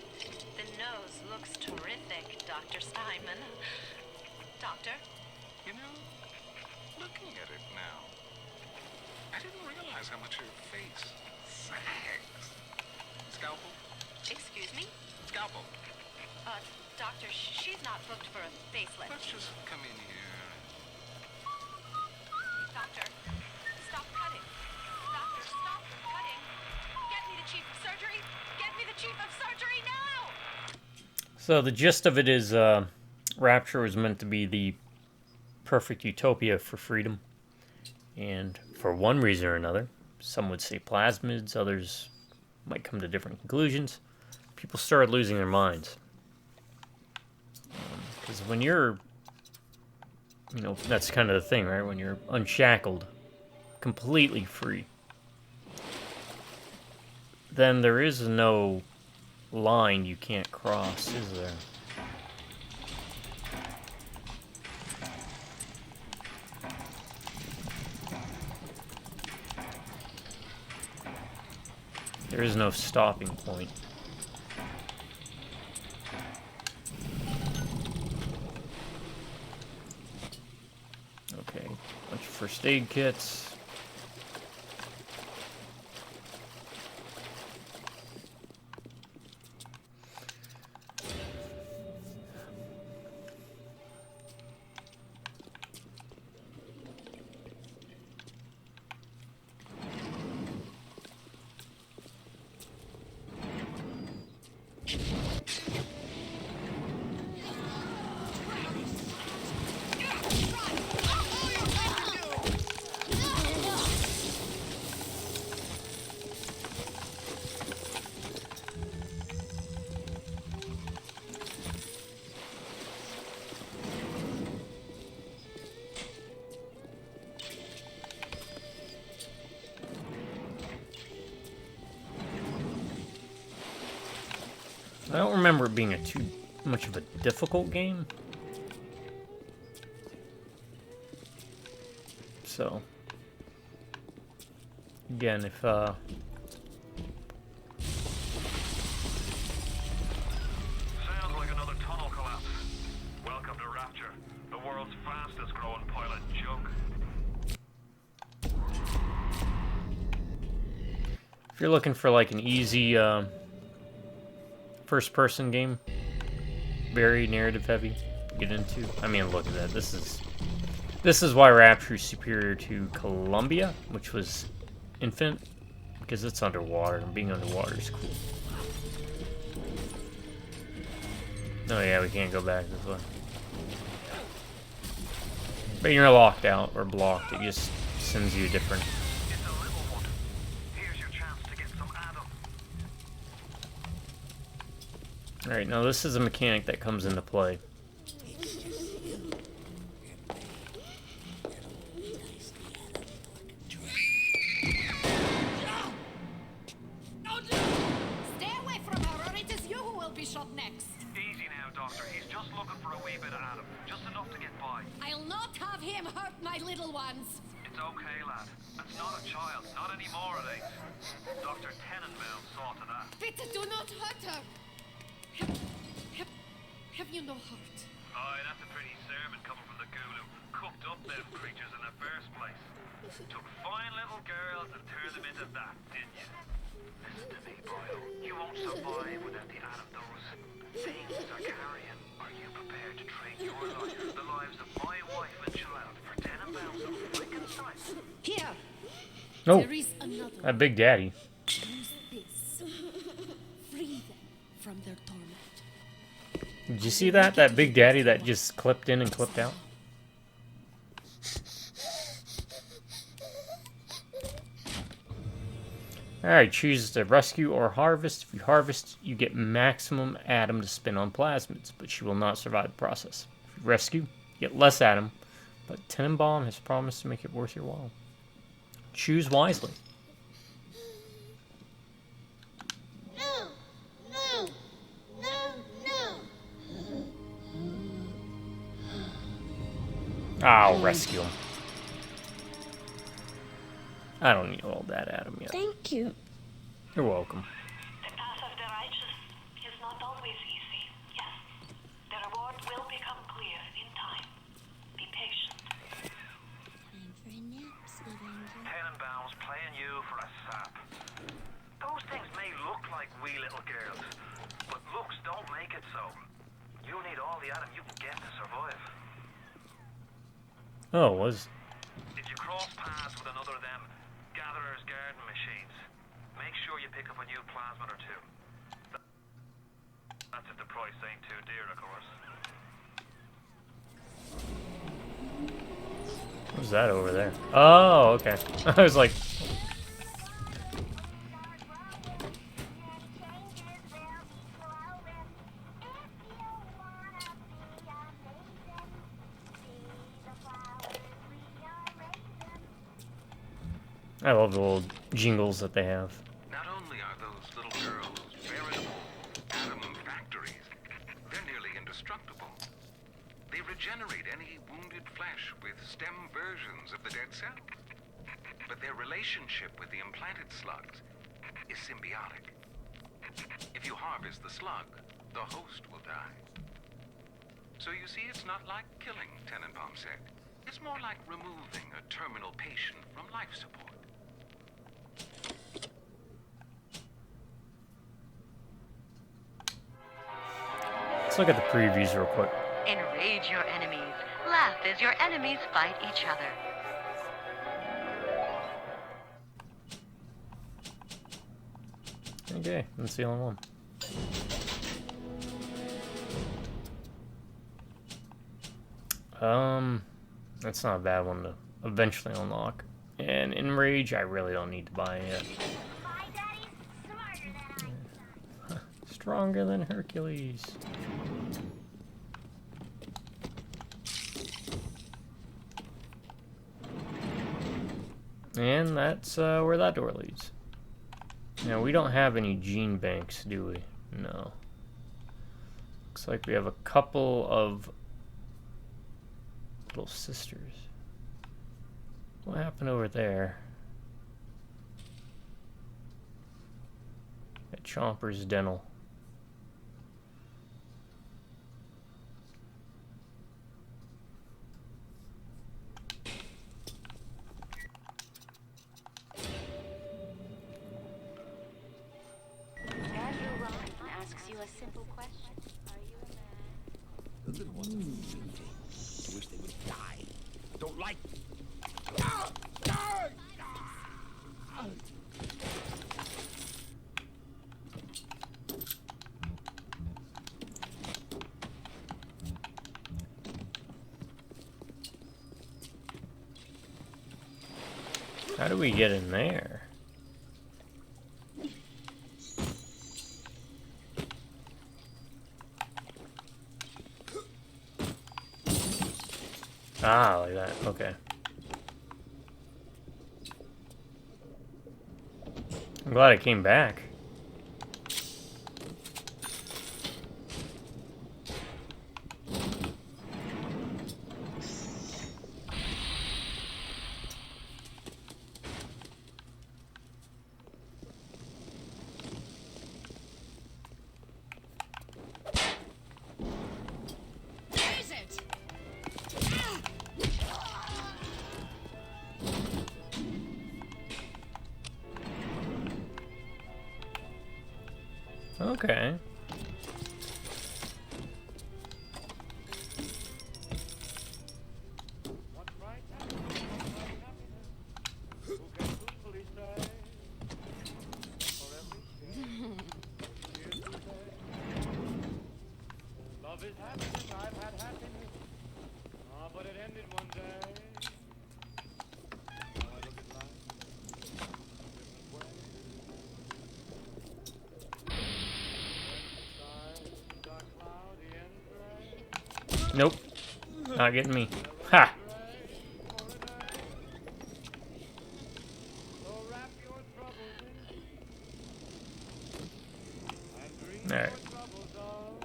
The nose looks terrific, Dr. Steinman. Doctor? You know, looking at it now, I didn't realize how much her face sags. Scalpel? Excuse me? Scalpel. Doctor, she's not booked for a facelift. Let's just come in here. Doctor, stop cutting. Doctor, stop cutting. Get me the chief of surgery. Get me the chief of surgery now! So the gist of it is, Rapture was meant to be the perfect utopia for freedom. And for one reason or another, some would say plasmids, others might come to different conclusions, people started losing their minds. Because when you're, you know, that's kind of the thing, right? When you're unshackled, completely free, then there is no line you can't cross, is there? There is no stopping point. Okay, bunch of first aid kits. I don't remember it being too much of a difficult game. So, again, if Sounds like another tunnel collapse. Welcome to Rapture, the world's fastest growing pilot joke. if you're looking for like an easy first-person game, very narrative-heavy, get into. I mean, look at that. This is why Rapture is superior to Columbia, which was Infinite, because it's underwater, and being underwater is cool. Oh yeah, we can't go back this way. But you're locked out or blocked. It just sends you a different. It's a little one. Here's your chance to get some Adam. Alright, now this is a mechanic that comes into play. Stay away from her, or it is you who will be shot next. Easy now, Doctor. He's just looking for a wee bit of Adam. Just enough to get by. I'll not have him hurt my little ones. It's okay, lad. That's not a child. Not anymore, it ain't. Dr. Tenenbaum saw to that. Peter, do not hurt her. Have you no heart? Aye, that's a pretty sermon coming from the Gulu. cooked up them creatures in the first place? Took fine little girls and turned them into that, didn't you? Listen to me, Boyle. You won't survive without the Adam those things are carrying. Are you prepared to trade your life, the lives of my wife and child, for 10 pounds of Frankenstein? Here. Nope. There is another. That Big Daddy. Use this. Free them from their torment. Did you see that? That Big Daddy that just clipped in and clipped out? Alright, choose to rescue or harvest. If you harvest, you get maximum Adam to spin on plasmids, but she will not survive the process. If you rescue, you get less Adam, but Tenenbaum has promised to make it worth your while. Choose wisely. No! No! No! No! I'll rescue him. I don't need all that Adam yet. Thank you. You're welcome. The path of the righteous is not always easy, yes. The reward will become clear in time. Be patient. Time for a nap, sweet angel. Tenenbaum's playing you for a sap. Those things may look like wee little girls, but looks don't make it so. You need all the Adam you can get to survive. Oh, it was. If you cross paths with another of them gatherer's garden machines, make sure you pick up a new plasmid or two. That's if the price ain't too dear, of course. What's that over there? Oh, okay. I was like... I love the little jingles that they have. Not only are those little girls veritable atom factories, they're nearly indestructible. They regenerate any wounded flesh with stem versions of the dead cell. But their relationship with the implanted slugs is symbiotic. If you harvest the slug, the host will die. So you see, it's not like killing, Tenenbaum said. It's more like removing a terminal patient from life support. Let's look at the previews real quick. Enrage your enemies. Laugh as your enemies fight each other. Okay, that's the only one. That's not a bad one to eventually unlock. And Enrage, I really don't need to buy it. Stronger than Hercules. And that's where that door leads. Now, we don't have any gene banks, do we? No. Looks like we have a couple of little sisters. What happened over there? At Chomper's Dental. Asks you a simple question. Are you a man? The little ones are filthy. I wish they would die. I don't like them. How do we get in there? Ah, like that. Okay. I'm glad I came back. Okay. Love is happiness, I've had happiness. Ah, but it ended one day. Now I look at life a different way. Skies are cloudy and gray. Nope. Not getting me. Ha! So wrap your troubles in and dream Alright. your troubles away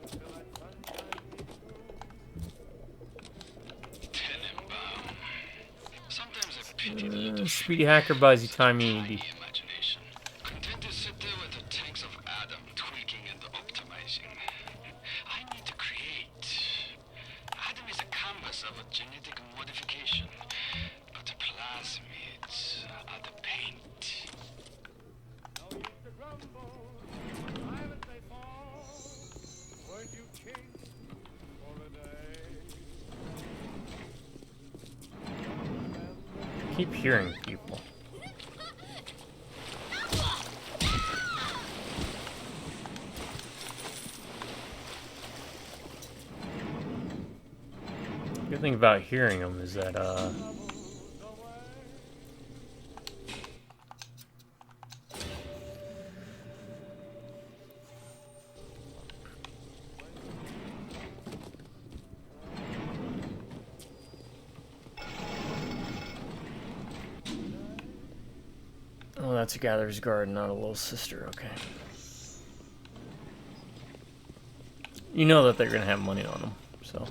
until that sunshine meets through. Tenenbaum. Sometimes I pity the little Speedy hacker buys you time you need. imagination. Content to sit there with the tanks of Adam tweaking and optimizing. I need to create. Adam is a canvas of a genetic modification, but the plasmids are the paint. No use to grumble, silence they fall. Weren't you king for a day? Keep hearing people. Good thing about hearing them is that, oh, that's a Gatherer's Guard, not a little sister, okay. You know that they're gonna have money on them, so.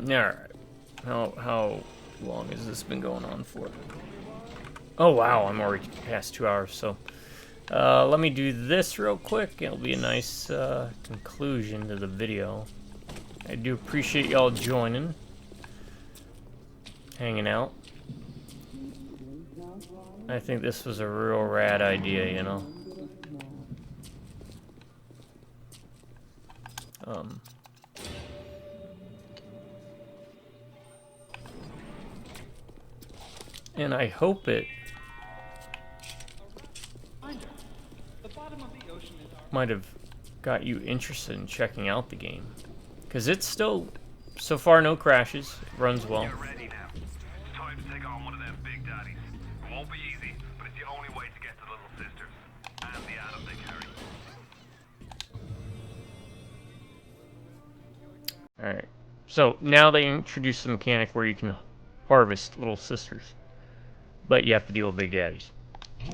Alright. How long has this been going on for? Oh wow, I'm already past 2 hours, so. Let me do this real quick. It'll be a nice conclusion to the video. I do appreciate y'all joining. Hanging out. I think this was a real rad idea, you know. And I hope it might have got you interested in checking out the game. Because it's still, so far, no crashes. It runs well. You're ready now. It's time to take on one of them big daddies. It won't be easy, but it's the only way to get to Little Sisters and the Adam they carry. Alright. So, now they introduced the mechanic where you can harvest little sisters. But you have to deal with big daddies.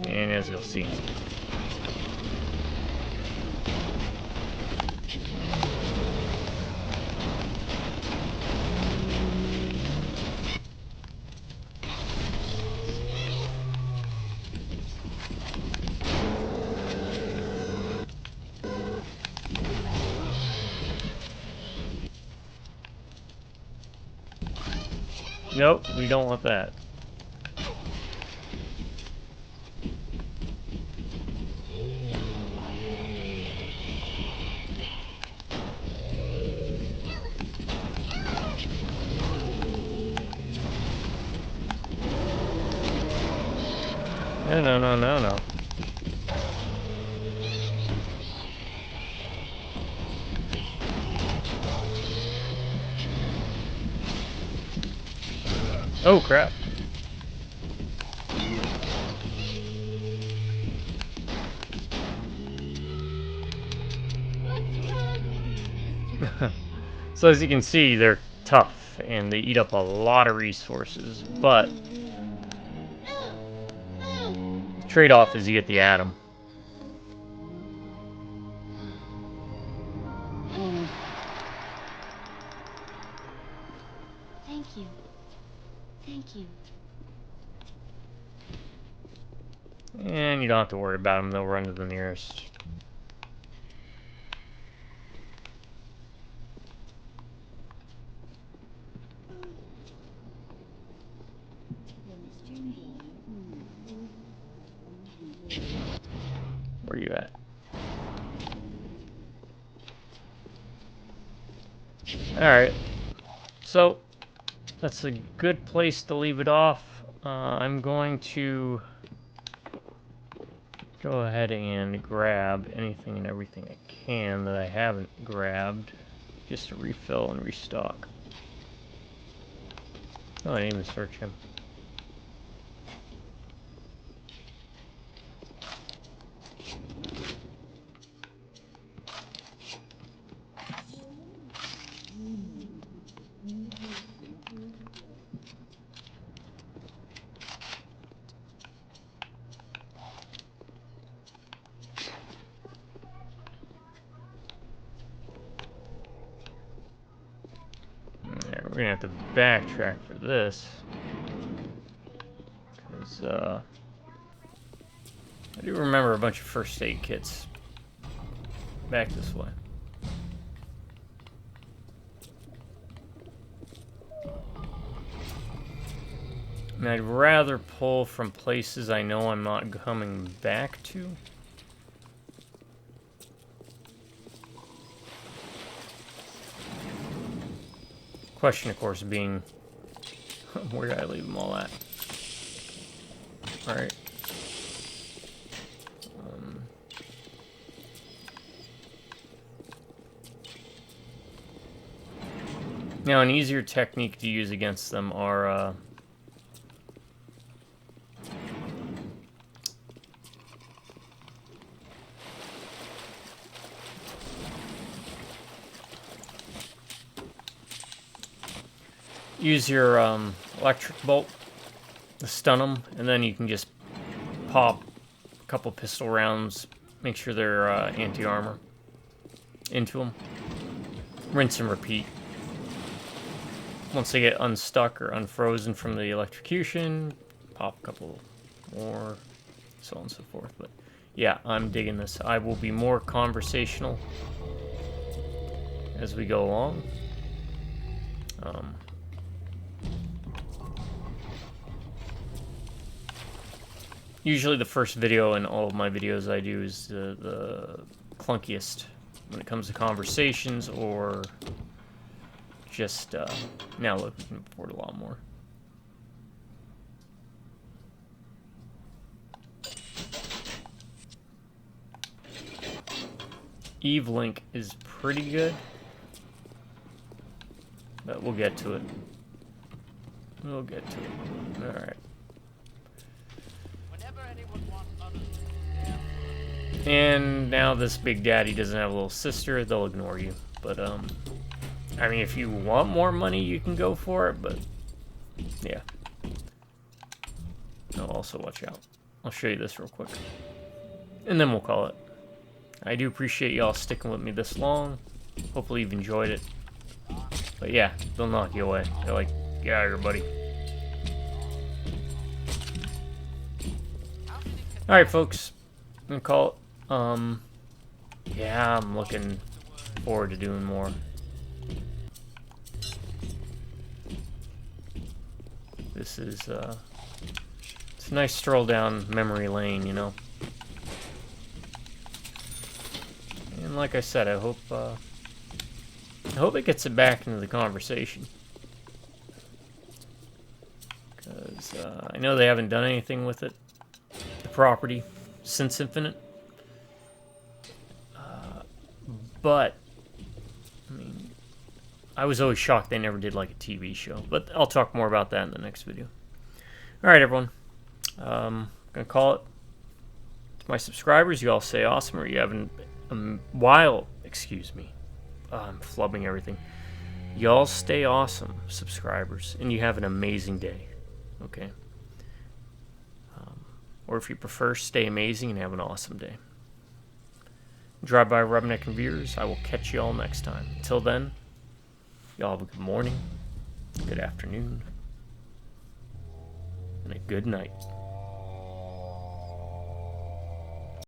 And as you'll see. Nope, we don't want that. No. Oh, crap. So as you can see, they're tough, and they eat up a lot of resources, but trade-off is you get the atom. Thank you. Thank you. And you don't have to worry about them, they'll run to the nearest. you at? Alright. So, that's a good place to leave it off. I'm going to go ahead and grab anything and everything I can that I haven't grabbed, just to refill and restock. Oh, I didn't even search him. We're gonna have to backtrack for this, because I do remember a bunch of first aid kits back this way. And I'd rather pull from places I know I'm not coming back to. Question, of course, being, where did I leave them all at? Alright. Now, an easier technique to use against them are, use your electric bolt to stun them, and then you can just pop a couple pistol rounds, make sure they're anti-armor into them. Rinse and repeat. Once they get unstuck or unfrozen from the electrocution, pop a couple more, so on and so forth. But yeah, I'm digging this. I will be more conversational as we go along. Usually the first video in all of my videos I do is the clunkiest when it comes to conversations, or just, now look, we can afford a lot more. Eve Link is pretty good, but we'll get to it. We'll get to it. Alright. And now this Big Daddy doesn't have a little sister, they'll ignore you. But, I mean, if you want more money, you can go for it, but, yeah. Oh, also watch out. I'll show you this real quick. And then we'll call it. I do appreciate y'all sticking with me this long. Hopefully you've enjoyed it. But yeah, they'll knock you away. They're like, get out of here, buddy. Alright, folks. I'm gonna call it. Yeah, I'm looking forward to doing more. This is, it's a nice stroll down memory lane, you know. And like I said, I hope it gets it back into the conversation. Because, I know they haven't done anything with it, the property, since Infinite. But, I mean, I was always shocked they never did like a TV show. But I'll talk more about that in the next video. Alright, everyone. I'm going to call it. To my subscribers, you all stay awesome, or you haven't a while. Excuse me. I'm flubbing everything. Y'all stay awesome, subscribers, and you have an amazing day. Okay? Or if you prefer, stay amazing and have an awesome day. Drive by Rubneck and Viewers. I will catch you all next time. Until then, y'all have a good morning, good afternoon, and a good night.